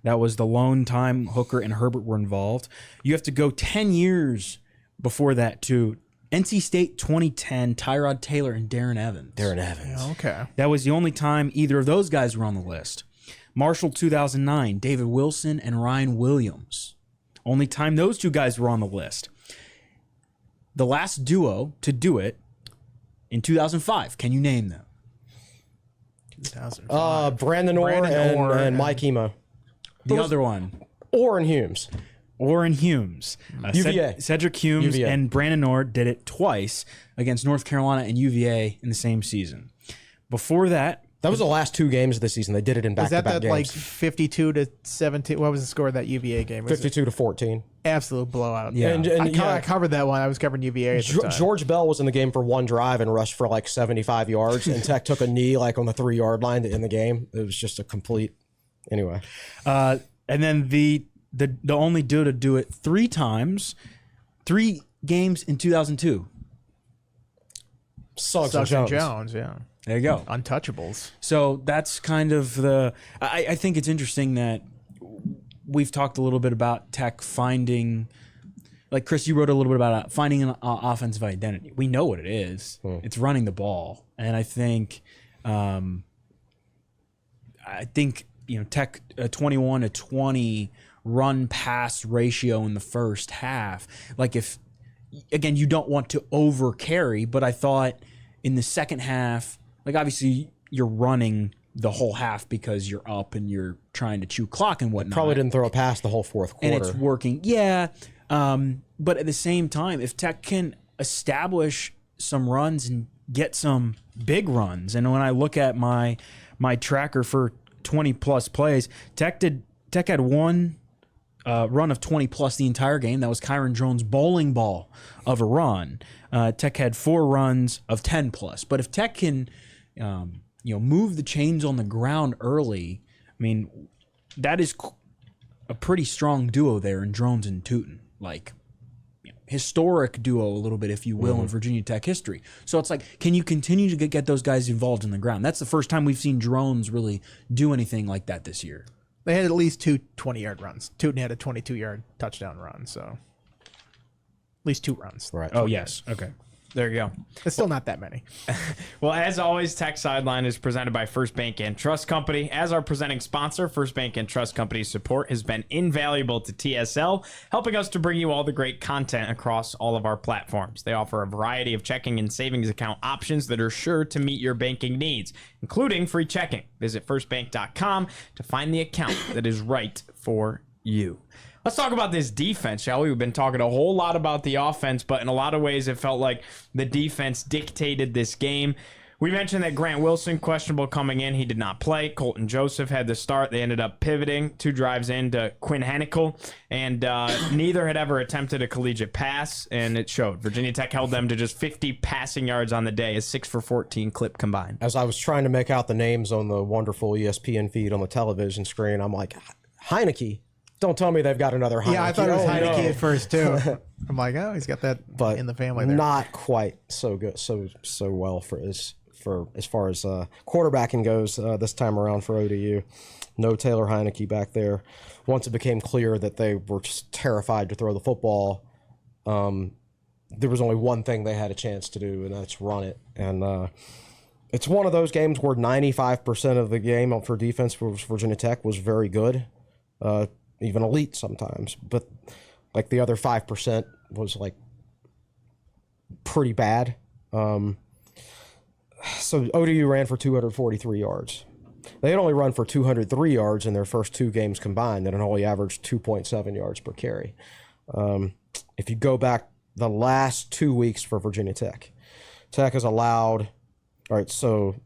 That was the lone time Hooker and Herbert were involved. You have to go 10 years before that to NC State 2010, Tyrod Taylor and Darren Evans. Darren Evans. Okay. That was the only time either of those guys were on the list. Marshall 2009, David Wilson and Ryan Williams. Only time those two guys were on the list. The last duo to do it in 2005. Can you name them? 2005. Brandon Orr and Mike Emo. The other one. Orr and Humes. Orr and Humes. UVA. Cedric Humes UVA. and Brandon Orr did it twice against North Carolina and UVA in the same season. Before that, That was the last 2 games of the season. They did it in Was back-to-back that games. like 52-17? What was the score of that UVA game? Was 52-14. absolute blowout. Yeah. I covered that one. I was covering UVA at the time. George Bell was in the game for one drive and rushed for like 75 yards, and Tech took a knee like on the 3-yard line to end the game. It was just a complete. Anyway, and then the only duo to do it 3 times, 3 games in 2002. Suggs Suggs and and Jones. Jones, yeah. There you go. Untouchables. So that's kind of the. I think it's interesting that we've talked a little bit about Tech finding, like Chris, you wrote a little bit about finding an offensive identity. We know what it is. It's running the ball, and I think, Tech 21-20 run pass ratio in the first half. Like if, again, you don't want to over carry, but I thought in the second half. Like, obviously, you're running the whole half because you're up and you're trying to chew clock and whatnot. Probably didn't throw a pass the whole fourth quarter. And it's working. Yeah. But at the same time, if Tech can establish some runs and get some big runs, and when I look at my tracker for 20-plus plays, Tech had one run of 20-plus the entire game. That was Kyron Jones' bowling ball of a run. Tech had 4 runs of 10-plus. But if Tech can move the chains on the ground early, I mean, that is a pretty strong duo there in Drones and Tootin. Like, historic duo a little bit, if you will, in Virginia Tech history. So it's like, can you continue to get those guys involved in the ground? That's the first time we've seen Drones really do anything like that this year. They had at least 2 20-yard runs. Tootin had a 22-yard touchdown run, so at least 2 runs. Right. Oh, yes. Okay. There you go. It's still not that many. Well, as always, Tech Sideline is presented by First Bank and Trust Company. As our presenting sponsor, First Bank and Trust Company's support has been invaluable to TSL, helping us to bring you all the great content across all of our platforms. They offer a variety of checking and savings account options that are sure to meet your banking needs, including free checking. Visit firstbank.com to find the account that is right for you. Let's talk about this defense, shall we? We've been talking a whole lot about the offense, but in a lot of ways it felt like the defense dictated this game. We mentioned that Grant Wilson, questionable coming in. He did not play. Colton Joseph had the start. They ended up pivoting 2 drives into Quinn Hennikel, and neither had ever attempted a collegiate pass, and it showed. Virginia Tech held them to just 50 passing yards on the day, a 6-for-14 clip combined. As I was trying to make out the names on the wonderful ESPN feed on the television screen, I'm like, Heineke. Don't tell me they've got another Heineke. Yeah, I thought it was Oh, Heineke no. at first, too. I'm like, oh, he's got that But in the family there. not quite so good, so well for as far as quarterbacking goes this time around for ODU. No Taylor Heineke back there. Once it became clear that they were just terrified to throw the football, there was only one thing they had a chance to do, and that's run it. And it's one of those games where 95% of the game for defense for Virginia Tech was very good. Even elite sometimes, but like the other 5% was like pretty bad. So ODU ran for 243 yards. They had only run for 203 yards in their first 2 games combined, and it only averaged 2.7 yards per carry. If you go back the last 2 weeks for Virginia Tech, Tech has allowed, all right, so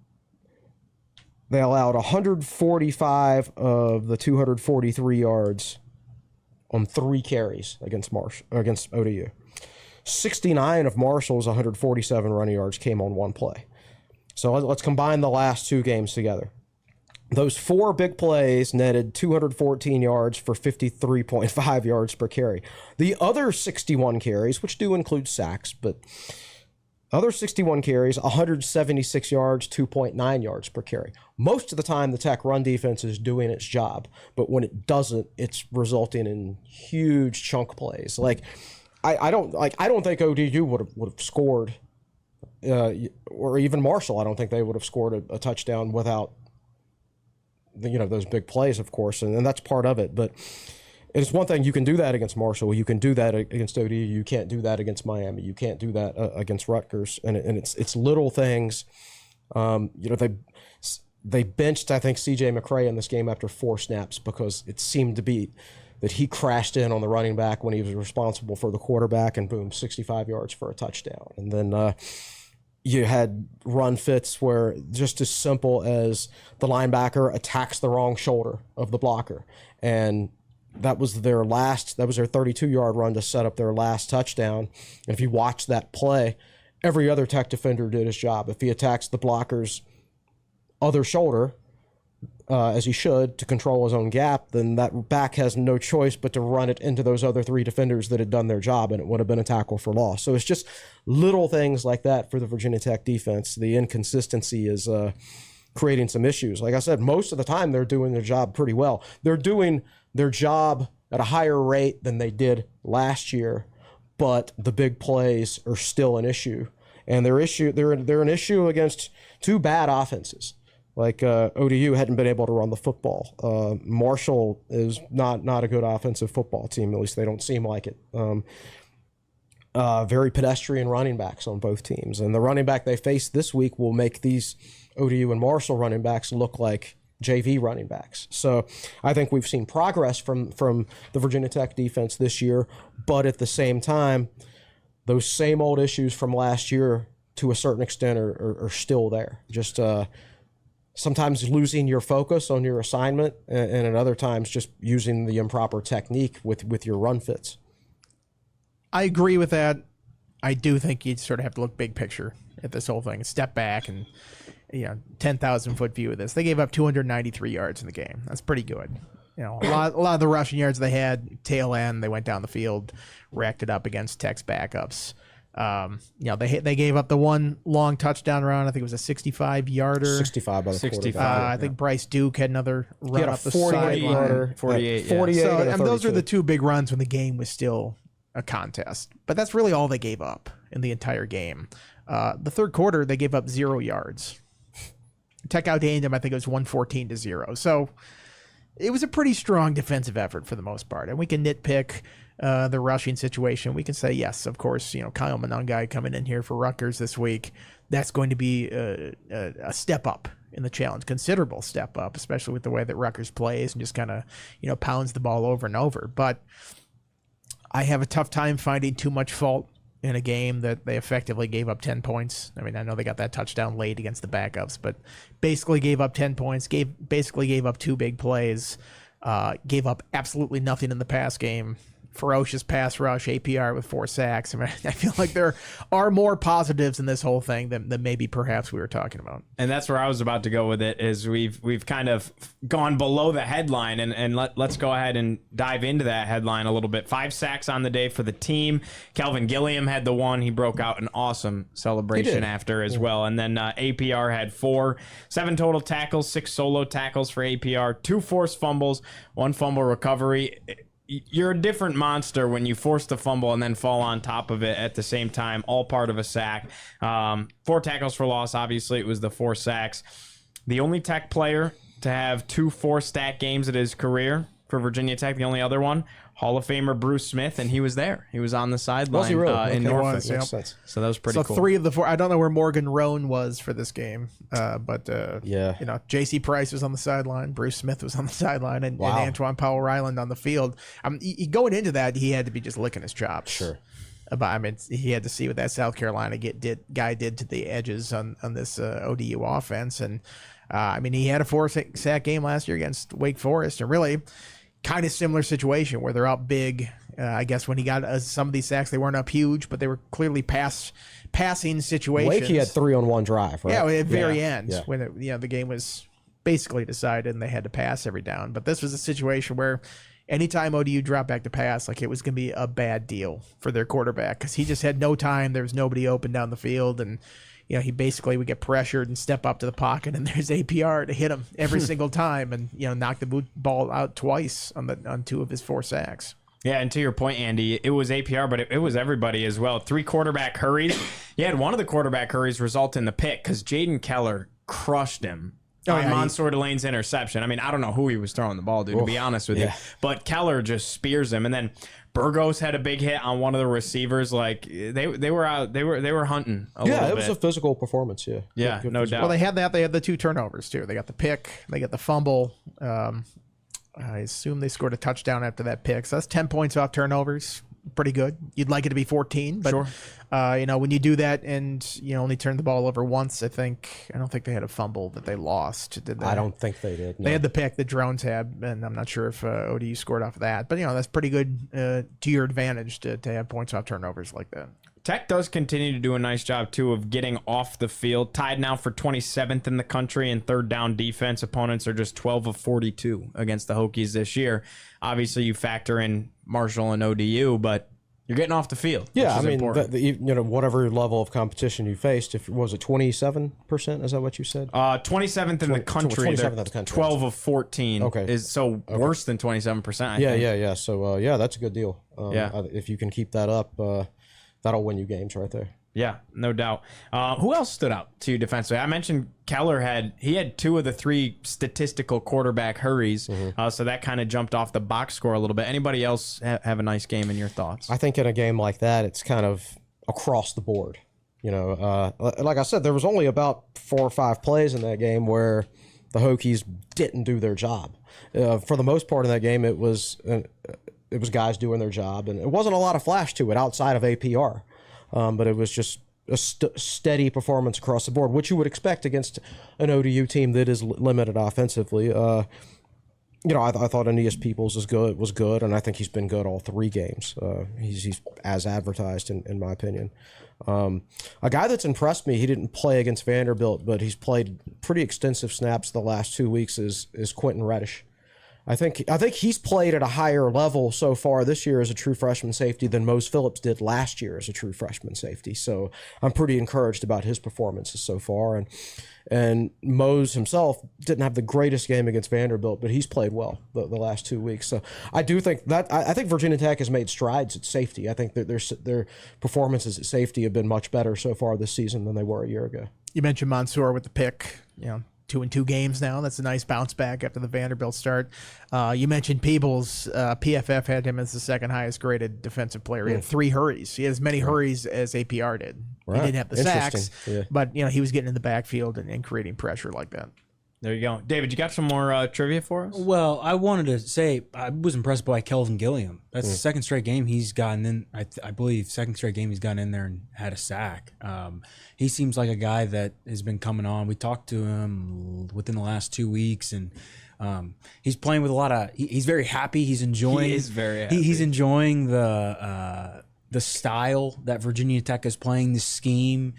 they allowed 145 of the 243 yards on 3 carries against ODU. 69 of Marshall's 147 running yards came on 1 play. So let's combine the last 2 games together. Those 4 big plays netted 214 yards for 53.5 yards per carry. The other 61 carries, which do include sacks, but other 61 carries, 176 yards, 2.9 yards per carry. Most of the time, the Tech run defense is doing its job, but when it doesn't, it's resulting in huge chunk plays. Like, I don't think ODU would have scored, or even Marshall. I don't think they would have scored a touchdown without those big plays, of course, and that's part of it. But it's one thing, you can do that against Marshall, you can do that against ODU, you can't do that against Miami, you can't do that against Rutgers, and it's little things. They benched, I think, C.J. McCray in this game after 4 snaps because it seemed to be that he crashed in on the running back when he was responsible for the quarterback, and boom, 65 yards for a touchdown. And then you had run fits where just as simple as the linebacker attacks the wrong shoulder of the blocker, and that was their 32-yard run to set up their last touchdown. And if you watch that play, every other Tech defender did his job. If he attacks the blocker's other shoulder, as he should, to control his own gap, then that back has no choice but to run it into those other 3 defenders that had done their job, and it would have been a tackle for loss. So it's just little things like that for the Virginia Tech defense. The inconsistency is creating some issues. Like I said, most of the time they're doing their job pretty well. They're doing their job at a higher rate than they did last year, but the big plays are still an issue. And they're an issue against 2 bad offenses. Like ODU hadn't been able to run the football. Marshall is not a good offensive football team. At least they don't seem like it. Very pedestrian running backs on both teams. And the running back they face this week will make these ODU and Marshall running backs look like JV running backs. So I think we've seen progress from the Virginia Tech defense this year. But at the same time, those same old issues from last year to a certain extent are still there. Just sometimes losing your focus on your assignment, and at other times just using the improper technique with your run fits. I agree with that. I do think you sort of have to look big picture at this whole thing, step back and 10,000 foot view of this. They gave up 293 yards in the game. That's pretty good. A lot of the rushing yards they had, tail end, they went down the field, racked it up against Tech's backups. They gave up the one long touchdown run. I think it was a 65-yarder. 65 by the 65. I think Bryce Duke had another run up the 48-yarder. 48. 48. So, And and those are the 2 big runs when the game was still a contest. But that's really all they gave up in the entire game. The third quarter, they gave up 0 yards. Tech outgained them. I think it was 114-0. So it was a pretty strong defensive effort for the most part. And we can nitpick the rushing situation. We can say, yes, of course, Kyle Monangai coming in here for Rutgers this week. That's going to be a step up in the challenge, considerable step up, especially with the way that Rutgers plays and just kind of, pounds the ball over and over. But I have a tough time finding too much fault in a game that they effectively gave up 10 points. I mean, I know they got that touchdown late against the backups, but basically gave up 10 points, basically gave up 2 big plays, gave up absolutely nothing in the pass game. Ferocious pass rush, APR with 4 sacks. I mean, I feel like there are more positives in this whole thing than maybe perhaps we were talking about. And that's where I was about to go with it, is we've kind of gone below the headline, and let's go ahead and dive into that headline a little bit. 5 sacks on the day for the team. Kelvin Gilliam had the one. He broke out an awesome celebration after as well. And then APR had 4. 7 total tackles, 6 solo tackles for APR, 2 forced fumbles, 1 fumble recovery. You're a different monster when you force the fumble and then fall on top of it at the same time, all part of a sack. 4 tackles for loss, obviously it was the 4 sacks. The only Tech player to have 2 4-sack games in his career for Virginia Tech, the only other one, Hall of Famer Bruce Smith, and he was there. He was on the sideline Was he really? in Norfolk. Was, yep. So that was pretty cool. 3 of the 4, I don't know where Morgan Roan was for this game, but J.C. Price was on the sideline, Bruce Smith was on the sideline, and Antoine Powell-Ryland on the field. Going into that, he had to be just licking his chops. Sure. But I mean, he had to see what that South Carolina guy did to the edges on this ODU offense, and he had a 4-sack game last year against Wake Forest, and really kind of similar situation where they're out big. I guess when he got some of these sacks, they weren't up huge, but they were clearly passing situations. Wake, he had 3-on-1 drive, right? Yeah, at the very end when the game was basically decided and they had to pass every down. But this was a situation where anytime ODU dropped back to pass, like, it was going to be a bad deal for their quarterback because he just had no time. There was nobody open down the field, and he basically would get pressured and step up to the pocket, and there's APR to hit him every single time, and knock the ball out twice on 2 of his 4 sacks. Yeah, and to your point, Andy, it was APR, but it was everybody as well. 3 quarterback hurries. You had one of the quarterback hurries result in the pick because Jaden Keller crushed him on Mansour Delane's interception. I mean, I don't know who he was throwing the ball to be honest with you. But Keller just spears him. And then Burgos had a big hit on one of the receivers. Like they were out, they were hunting a little bit. Yeah, it was a physical performance, Yeah, no doubt. Well, they had that. They had the 2 turnovers too. They got the pick, they got the fumble. I assume they scored a touchdown after that pick. So that's 10 points off turnovers. Pretty good. You'd like it to be 14, but when you do that and you only turn the ball over once, I don't think they had a fumble that they lost. Did they? I don't think they did. No. They had the pick that Drones had, and I'm not sure if ODU scored off of that. But that's pretty good to your advantage to have points off turnovers like that. Tech does continue to do a nice job, too, of getting off the field. Tied now for 27th in the country in third down defense. Opponents are just 12 of 42 against the Hokies this year. Obviously, you factor in Marshall and ODU, but you're getting off the field. Yeah, I mean, whatever level of competition you faced, if was it 27%? Is that what you said? 27th in the country. 27th in the country. 12 of 14. Okay. Is so worse than 27%. I Yeah, think. yeah. So that's a good deal. If you can keep that up, that'll win you games right there. Yeah, no doubt. Who else stood out to you defensively? I mentioned Keller had 2 of the 3 statistical quarterback hurries, so that kind of jumped off the box score a little bit. Anybody else have a nice game in your thoughts? I think in a game like that, it's kind of across the board. Like I said, there was only about 4 or 5 plays in that game where the Hokies didn't do their job. For the most part in that game, it was guys doing their job, and it wasn't a lot of flash to it outside of APR. But it was just a steady performance across the board, which you would expect against an ODU team that is limited offensively. I thought Aeneas Peoples was good, and I think he's been good all 3 games. He's as advertised, in my opinion. A guy that's impressed me, he didn't play against Vanderbilt, but he's played pretty extensive snaps the last 2 weeks, is Quentin Reddish. I think he's played at a higher level so far this year as a true freshman safety than Mose Phillips did last year as a true freshman safety. So I'm pretty encouraged about his performances so far. And Mose himself didn't have the greatest game against Vanderbilt, but he's played well the last 2 weeks. So I do think that I think Virginia Tech has made strides at safety. I think that their performances at safety have been much better so far this season than they were a year ago. You mentioned Mansour with the pick. 2 in 2 games now. That's a nice bounce back after the Vanderbilt start. You mentioned Peebles. PFF had him as the second highest graded defensive player. He had 3 hurries. He had as many hurries as APR did. Right. He didn't have the sacks, but he was getting in the backfield and creating pressure like that. There you go. David, you got some more trivia for us? Well, I wanted to say I was impressed by Kelvin Gilliam. That's the second straight game he's gotten in. I believe second straight game he's gotten in there and had a sack. He seems like a guy that has been coming on. We talked to him within the last 2 weeks, and he's playing with a lot of. He's very happy. He's enjoying. He is very happy. He's enjoying the style that Virginia Tech is playing, the scheme.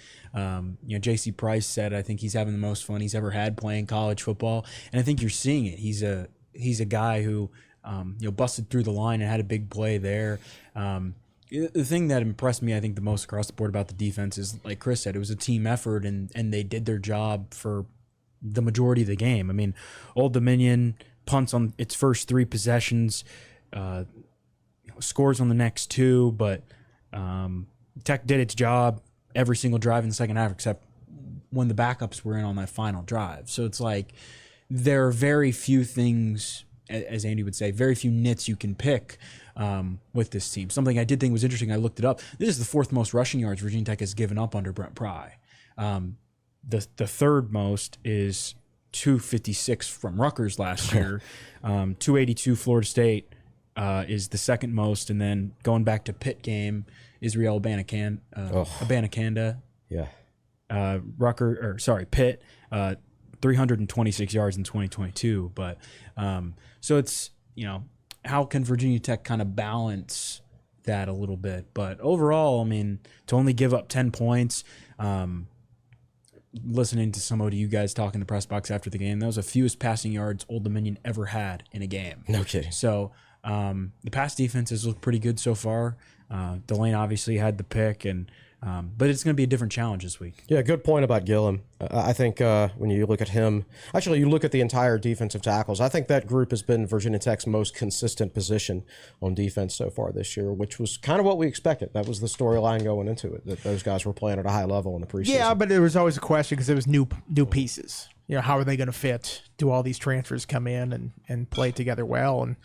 J.C. Price said, I think he's having the most fun he's ever had playing college football, and I think you're seeing it. He's a guy who busted through the line and had a big play there. The thing that impressed me, I think, the most across the board about the defense is, like Chris said, it was a team effort, and they did their job for the majority of the game. I mean, Old Dominion punts on its first 3 possessions, scores on the next 2, but Tech did its job every single drive in the second half except when the backups were in on that final drive. So it's like there are very few things, as Andy would say, very few nits you can pick with this team. Something I did think was interesting, I looked it up. This is the 4th most rushing yards Virginia Tech has given up under Brent Pry. The 3rd most is 256 from Rutgers last year. 282 Florida State is the 2nd most, and then going back to Pitt game, Israel Abanikanda. Yeah. Pitt, 326 yards in 2022. But so it's, how can Virginia Tech kind of balance that a little bit? But overall, I mean, to only give up 10 points, listening to some of you guys talk in the press box after the game, that was the fewest passing yards Old Dominion ever had in a game. No kidding. So the pass defense has looked pretty good so far. Delane obviously had the pick, but it's going to be a different challenge this week. Yeah, good point about Gillum. I think when you look at him, actually you look at the entire defensive tackles, I think that group has been Virginia Tech's most consistent position on defense so far this year, which was kind of what we expected. That was the storyline going into it, that those guys were playing at a high level in the preseason. Yeah, but there was always a question because it was new pieces. how are they going to fit? Do all these transfers come in and play together well? And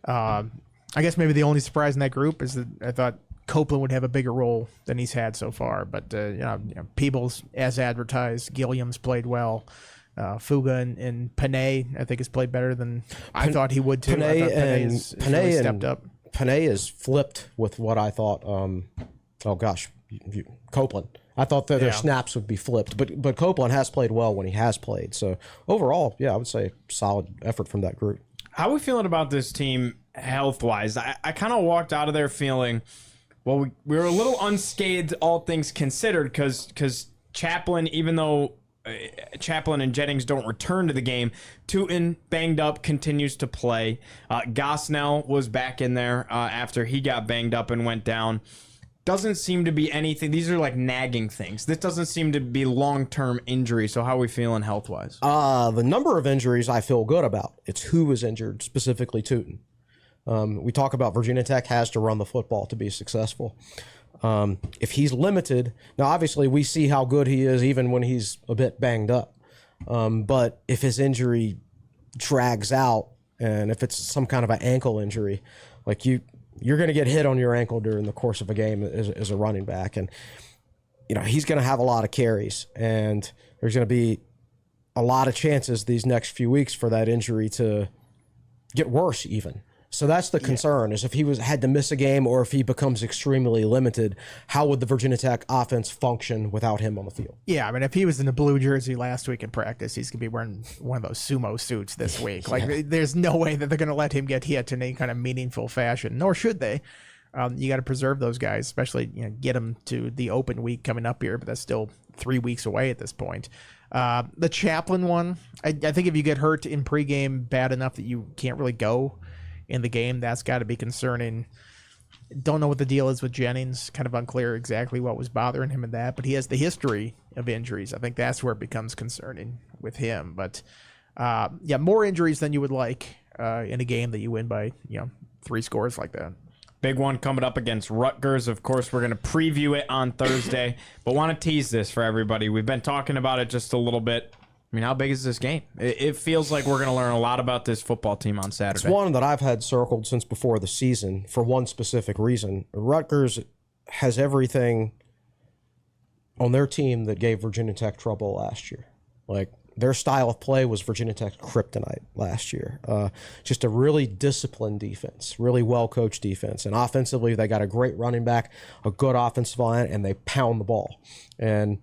I guess maybe the only surprise in that group is that I thought Copeland would have a bigger role than he's had so far. But, Peebles, as advertised, Gilliam's played well. Fuga and Panay, I think, has played better than I thought he would, too. Panay I thought Panay really stepped up. Panay is flipped with what I thought. Copeland. I thought that their snaps would be flipped, but Copeland has played well when he has played. So overall, I would say solid effort from that group. How are we feeling about this team health-wise? I kind of walked out of there feeling, well, we were a little unscathed, all things considered, because Chaplin, even though Chaplin and Jennings don't return to the game, Tootin, banged up, continues to play. Gosnell was back in there after he got banged up and went down. Doesn't seem to be anything. These are like nagging things. This doesn't seem to be long-term injury. So how are we feeling health-wise? The number of injuries I feel good about. It's who was injured, specifically Tootin. We talk about Virginia Tech has to run the football to be successful. If he's limited, now obviously we see how good he is even when he's a bit banged up. But if his injury drags out, and if it's some kind of an ankle injury, like you're going to get hit on your ankle during the course of a game as a running back. And, he's going to have a lot of carries. And there's going to be a lot of chances these next few weeks for that injury to get worse even. So that's the concern, is if he had to miss a game or if he becomes extremely limited, how would the Virginia Tech offense function without him on the field? Yeah, I mean, if he was in a blue jersey last week in practice, he's going to be wearing one of those sumo suits this week. Like, there's no way that they're going to let him get hit in any kind of meaningful fashion, nor should they. You got to preserve those guys, especially get them to the open week coming up here, but that's still 3 weeks away at this point. The Chaplin one, I think if you get hurt in pregame bad enough that you can't really go in the game, that's got to be concerning. Don't know what the deal is with Jennings. Kind of unclear exactly what was bothering him in that, but he has the history of injuries. I think that's where it becomes concerning with him. But more injuries than you would like in a game that you win by 3 scores like that. Big one coming up against Rutgers. Of course, we're going to preview it on Thursday, but want to tease this for everybody. We've been talking about it just a little bit. I mean, how big is this game? It feels like we're going to learn a lot about this football team on Saturday. It's one that I've had circled since before the season for one specific reason. Rutgers has everything on their team that gave Virginia Tech trouble last year. Like, their style of play was Virginia Tech's kryptonite last year. Just a really disciplined defense, really well-coached defense. And offensively, they got a great running back, a good offensive line, and they pound the ball. And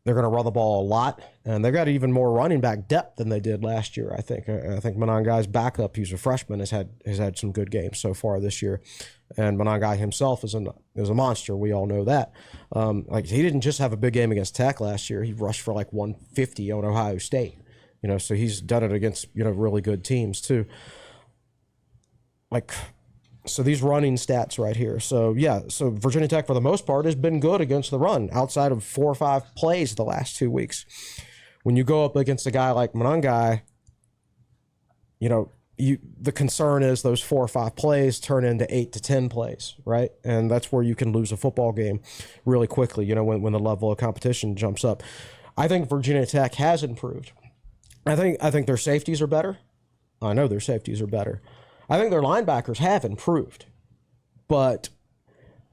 they're going to run the ball a lot, and they've got even more running back depth than they did last year. I think Monangai's backup, who's a freshman, has had some good games so far this year, and Monangai himself is a monster. We all know that. He didn't just have a big game against Tech last year. He rushed for like 150 on Ohio State. So he's done it against really good teams too. So these running stats right here. So Virginia Tech for the most part has been good against the run outside of 4 or 5 plays the last 2 weeks. When you go up against a guy like Monangai, the concern is those 4 or 5 plays turn into 8 to 10 plays, right? And that's where you can lose a football game really quickly, when the level of competition jumps up. I think Virginia Tech has improved. I think their safeties are better. I know their safeties are better. I think their linebackers have improved, but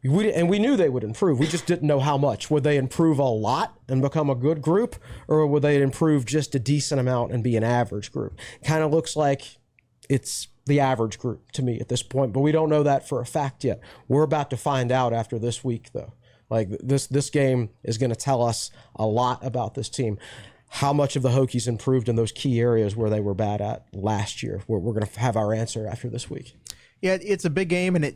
we knew they would improve. We just didn't know how much. Would they improve a lot and become a good group, or would they improve just a decent amount and be an average group? Kind of looks like it's the average group to me at this point, but we don't know that for a fact yet. We're about to find out after this week, though. This game is going to tell us a lot about this team. How much of the Hokies improved in those key areas where they were bad at last year? We're going to have our answer after this week. Yeah, it's a big game, and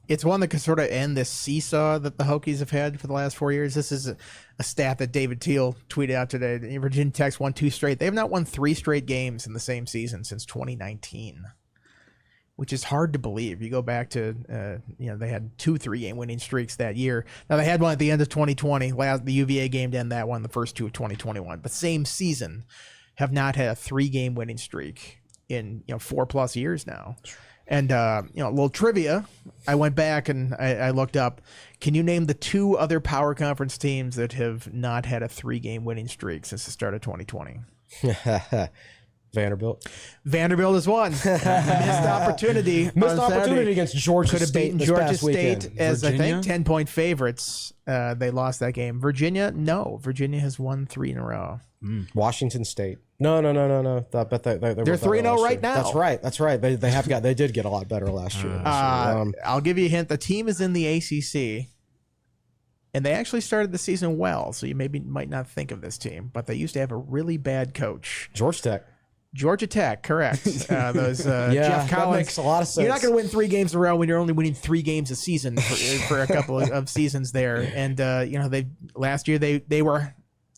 it's one that can sort of end this seesaw that the Hokies have had for the last 4 years. This is a stat that David Teal tweeted out today. Virginia Tech's won 2 straight. They have not won 3 straight games in the same season since 2019, which is hard to believe. You go back to, they had 2 3-game winning streaks that year. Now, they had one at the end of 2020, the UVA game to end that one, the first 2 of 2021. But same season, have not had a 3-game winning streak in 4+ years now. And, a little trivia, I went back and I looked up, can you name the 2 other power conference teams that have not had a 3-game winning streak since the start of 2020? Vanderbilt. Vanderbilt has won. Missed opportunity. Missed on opportunity Saturday. against Georgia Could have State beaten this Georgia past State weekend. as Virginia? I think 10-point favorites. They lost that game. Virginia, no. Virginia has won 3 in a row. Washington State. No. I bet they were They're 3-0 last right year. now. That's right. They did get a lot better last year. I'll give you a hint. The team is in the ACC, and they actually started the season well. So you might not think of this team, but they used to have a really bad coach. Georgia Tech, correct? Jeff Collins. That makes a lot of sense. You're not going to win 3 games in a row when you're only winning 3 games a season for a couple of seasons there. And last year they were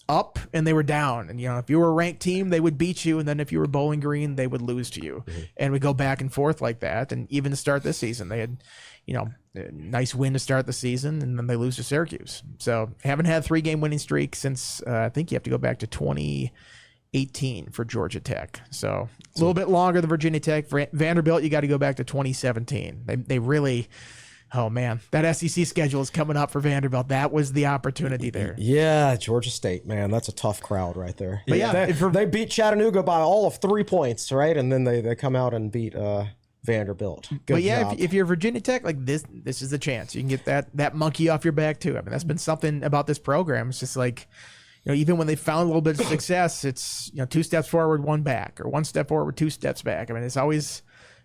up and they were down. And if you were a ranked team, they would beat you, and then if you were Bowling Green, they would lose to you. And we go back and forth like that. And even to start this season, they had a nice win to start the season, and then they lose to Syracuse. So haven't had 3-game winning streak since I think you have to go back to 2018 for Georgia Tech. So a little bit longer than Virginia Tech. Vanderbilt, you got to go back to 2017. They really, oh man, that SEC schedule is coming up for Vanderbilt. That was the opportunity there. Yeah, Georgia State, man, that's a tough crowd right there. But they beat Chattanooga by all of 3 points, right? And then they come out and beat Vanderbilt. Good job. If you're Virginia Tech, like this is the chance you can get that monkey off your back too. I mean, that's been something about this program. It's just like, even when they found a little bit of success, it's 2 steps forward, 1 back, or 1 step forward, 2 steps back. I mean, it's always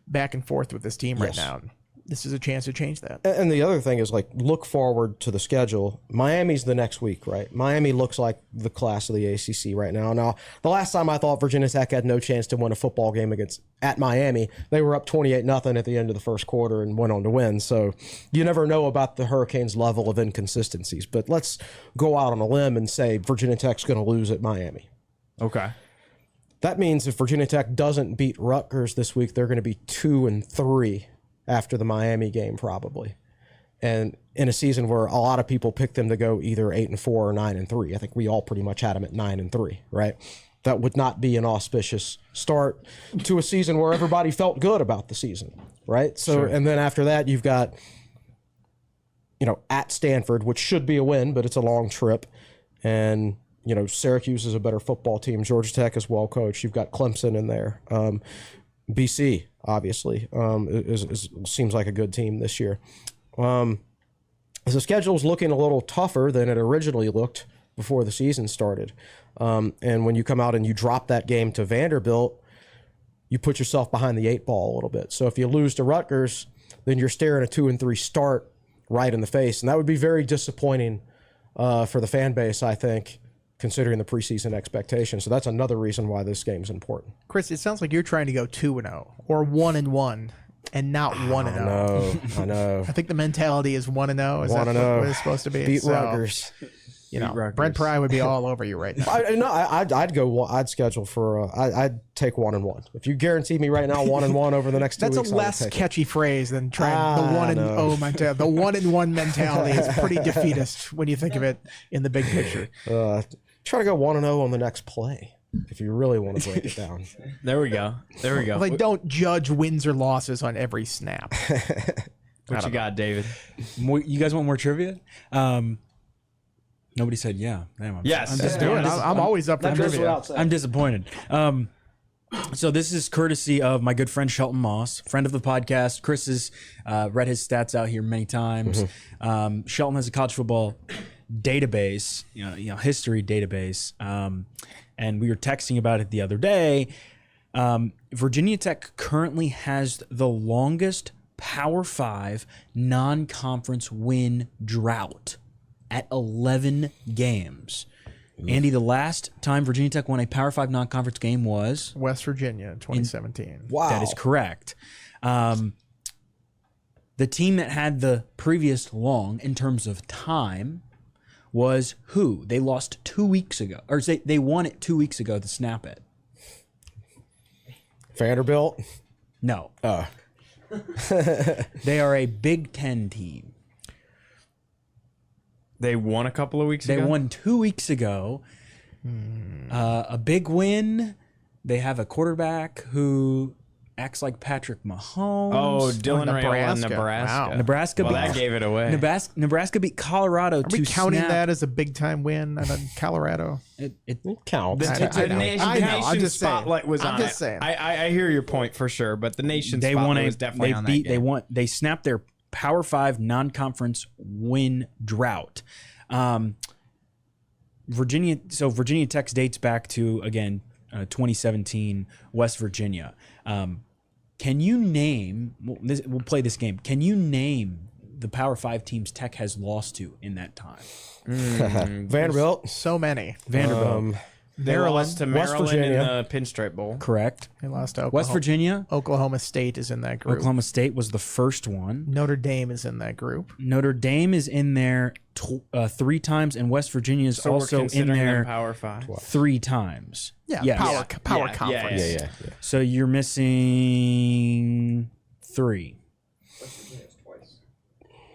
back and forth with this team right now. This is a chance to change that. And the other thing is, look forward to the schedule. Miami's the next week, right? Miami looks like the class of the ACC right now. Now, the last time I thought Virginia Tech had no chance to win a football game at Miami, they were up 28-0 at the end of the first quarter and went on to win. So you never know about the Hurricanes' level of inconsistencies. But let's go out on a limb and say Virginia Tech's going to lose at Miami. Okay. That means if Virginia Tech doesn't beat Rutgers this week, they're going to be 2-3 after the Miami game, probably. And in a season where a lot of people picked them to go either 8-4 or 9-3. I think we all pretty much had them at 9-3, right? That would not be an auspicious start to a season where everybody felt good about the season, right? So, sure. And then after that, you've got, at Stanford, which should be a win, but it's a long trip. And, Syracuse is a better football team. Georgia Tech is well coached. You've got Clemson in there. BC, obviously, seems like a good team this year. The schedule's looking a little tougher than it originally looked before the season started. And when you come out and you drop that game to Vanderbilt, you put yourself behind the 8 ball a little bit. So if you lose to Rutgers, then you're staring a 2-3 start right in the face. And that would be very disappointing for the fan base, I think, considering the preseason expectations. So that's another reason why this game is important. Chris, it sounds like you're trying to go 2-0 or 1-1 and not 1-0. I know. I think the mentality is 1-0. Is that what it's supposed to be? Beat Rutgers. Brent Pry would be all over you right now. I'd schedule for. I'd take 1-1. If you guarantee me right now 1-1 over the next 2 weeks, that's a less catchy phrase than trying the 1-0 mentality. The 1-1 mentality is pretty defeatist when you think of it in the big picture. Try to go 1-0 on the next play if you really want to break it down. There we go. Like, don't judge wins or losses on every snap. What you got, David? You guys want more trivia? Nobody said yeah. Damn, Yes. I'm always up for trivia. I'm disappointed. So this is courtesy of my good friend Shelton Moss, friend of the podcast. Chris has read his stats out here many times. Shelton has a college football database, history database, and we were texting about it the other day. Virginia Tech currently has the longest Power 5 non-conference win drought at 11 games. Andy, the last time Virginia Tech won a Power 5 non-conference game was West Virginia in 2017. Wow. That is correct. The team that had the previous long in terms of time was who? They lost 2 weeks ago, or they won it 2 weeks ago to snap it. Vanderbilt? No. They are a Big Ten team. They won a couple of weeks ago? They won 2 weeks ago. A big win. They have a quarterback who acts like Patrick Mahomes. Oh, Dylan Rayola in Nebraska. Nebraska. Wow. Nebraska Well, beat that gave it away. Nebraska beat Colorado. Are we counting that as a big time win out of Colorado? It Count. The, I know. nation, I know. the I'm nation just saying. spotlight was I'm on just it. saying. I hear your point for sure, but the nation they spotlight won a was definitely they on beat that game. they snapped their Power 5 non-conference win drought. Virginia Tech dates back to, again, 2017 West Virginia. Can you name? We'll play this game. Can you name the Power 5 teams Tech has lost to in that time? Vanderbilt. So many. Vanderbilt, They lost to West Maryland in Virginia. the Pinstripe Bowl. correct. They lost to Oklahoma. West Virginia, Oklahoma State is in that group. Oklahoma State was the first one. Notre Dame is in that group. Notre Dame is in there 3 times, and West Virginia is So also we're in considering them there Power 5. 3 times. Yeah, Yes. power Yeah, conference. yeah. So you're missing 3.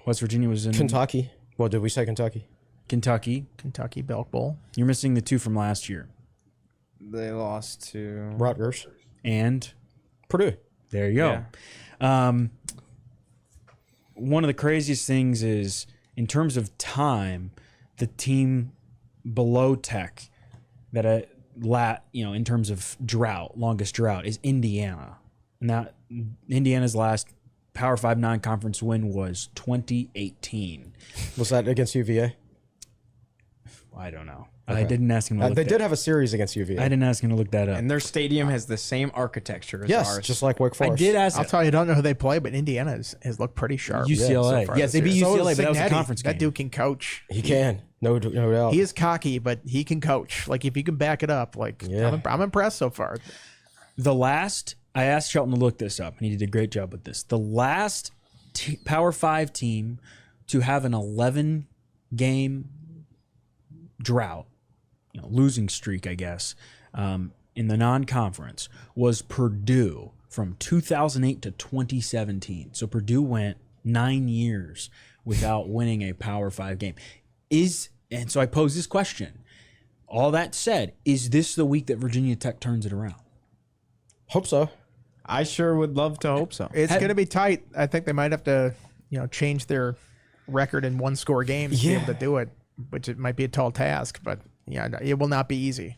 West Virginia was in Kentucky. What did we say? Kentucky. Kentucky. Kentucky Belk Bowl. You're missing the 2 from last year. They lost to Rutgers. And Purdue. there you go. One of the craziest things is, in terms of time, the team below Tech that in terms of longest drought is Indiana. Now, Indiana's last Power 5 non-conference win was 2018. Was that against UVA? I don't know. I didn't ask him to look They that. did have a series against UVA. I didn't ask him to look that up. and their stadium has the same architecture as yes, ours. just like Wake I Forest. did ask I'll tell you, I don't know who they play, but Indiana has looked pretty sharp. UCLA. so far Yes, this they beat year. UCLA, So but is that was a Cignetti. conference That game. dude can coach. He can. No doubt. He is cocky, but he can coach. Like, if you can back it up, I'm impressed so far. I asked Shelton to look this up, and he did a great job with this. The last Power 5 team to have an 11-game drought, losing streak, I guess, in the non-conference was Purdue from 2008 to 2017. So Purdue went 9 years without winning a Power 5 game. And so I pose this question. All that said, is this the week that Virginia Tech turns it around? Hope so. I sure would love to hope so. It's going to be tight. I think they might have to, change their record in 1-score games to be able to do it, which it might be a tall task, but yeah, it will not be easy.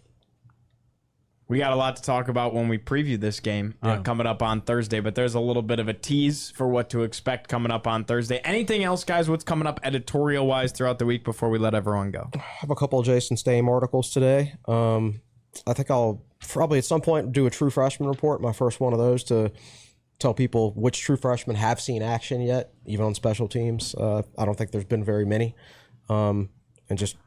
We got a lot to talk about when we preview this game coming up on Thursday, but there's a little bit of a tease for what to expect coming up on Thursday. Anything else, guys? What's coming up editorial-wise throughout the week before we let everyone go? I have a couple of Jason Stame articles today. I think I'll probably at some point do a true freshman report, my first one of those, to tell people which true freshmen have seen action yet, even on special teams. I don't think there's been very many. And just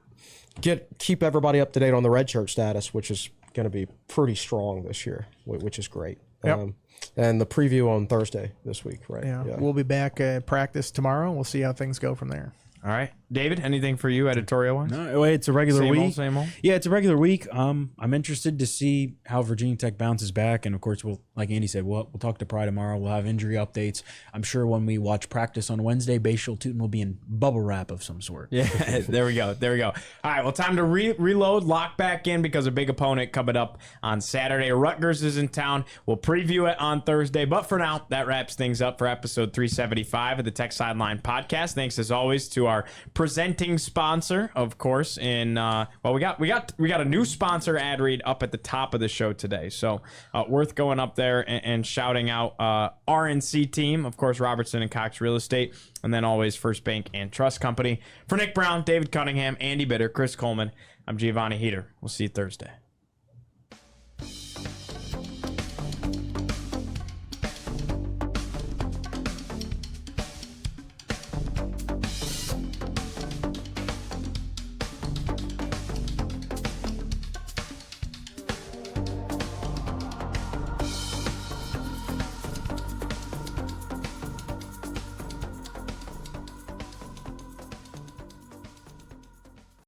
keep everybody up to date on the redshirt status, which is going to be pretty strong this year, which is great. Yep. And the preview on Thursday this week, right? Yeah. We'll be back at practice tomorrow. We'll see how things go from there. All right. David, anything for you editorial-wise? No, it's a regular Same week. old, same old? Yeah, it's a regular week. I'm interested to see how Virginia Tech bounces back, and of course, like Andy said, we'll talk to Pry tomorrow. We'll have injury updates. I'm sure when we watch practice on Wednesday, Bashal Tootin will be in bubble wrap of some sort. Yeah, there we go. All right, well, time to reload, lock back in because a big opponent coming up on Saturday. Rutgers is in town. We'll preview it on Thursday, but for now, that wraps things up for episode 375 of the Tech Sideline podcast. Thanks as always to our presenting sponsor, of course. In we got a new sponsor ad read up at the top of the show today, so worth going up there and shouting out RNC team, of course, Robertson and Cox Real Estate, and then always First Bank and Trust Company. For Nick Brown, David Cunningham, Andy Bitter, Chris Coleman, I'm Giovanni Heater. We'll see you Thursday.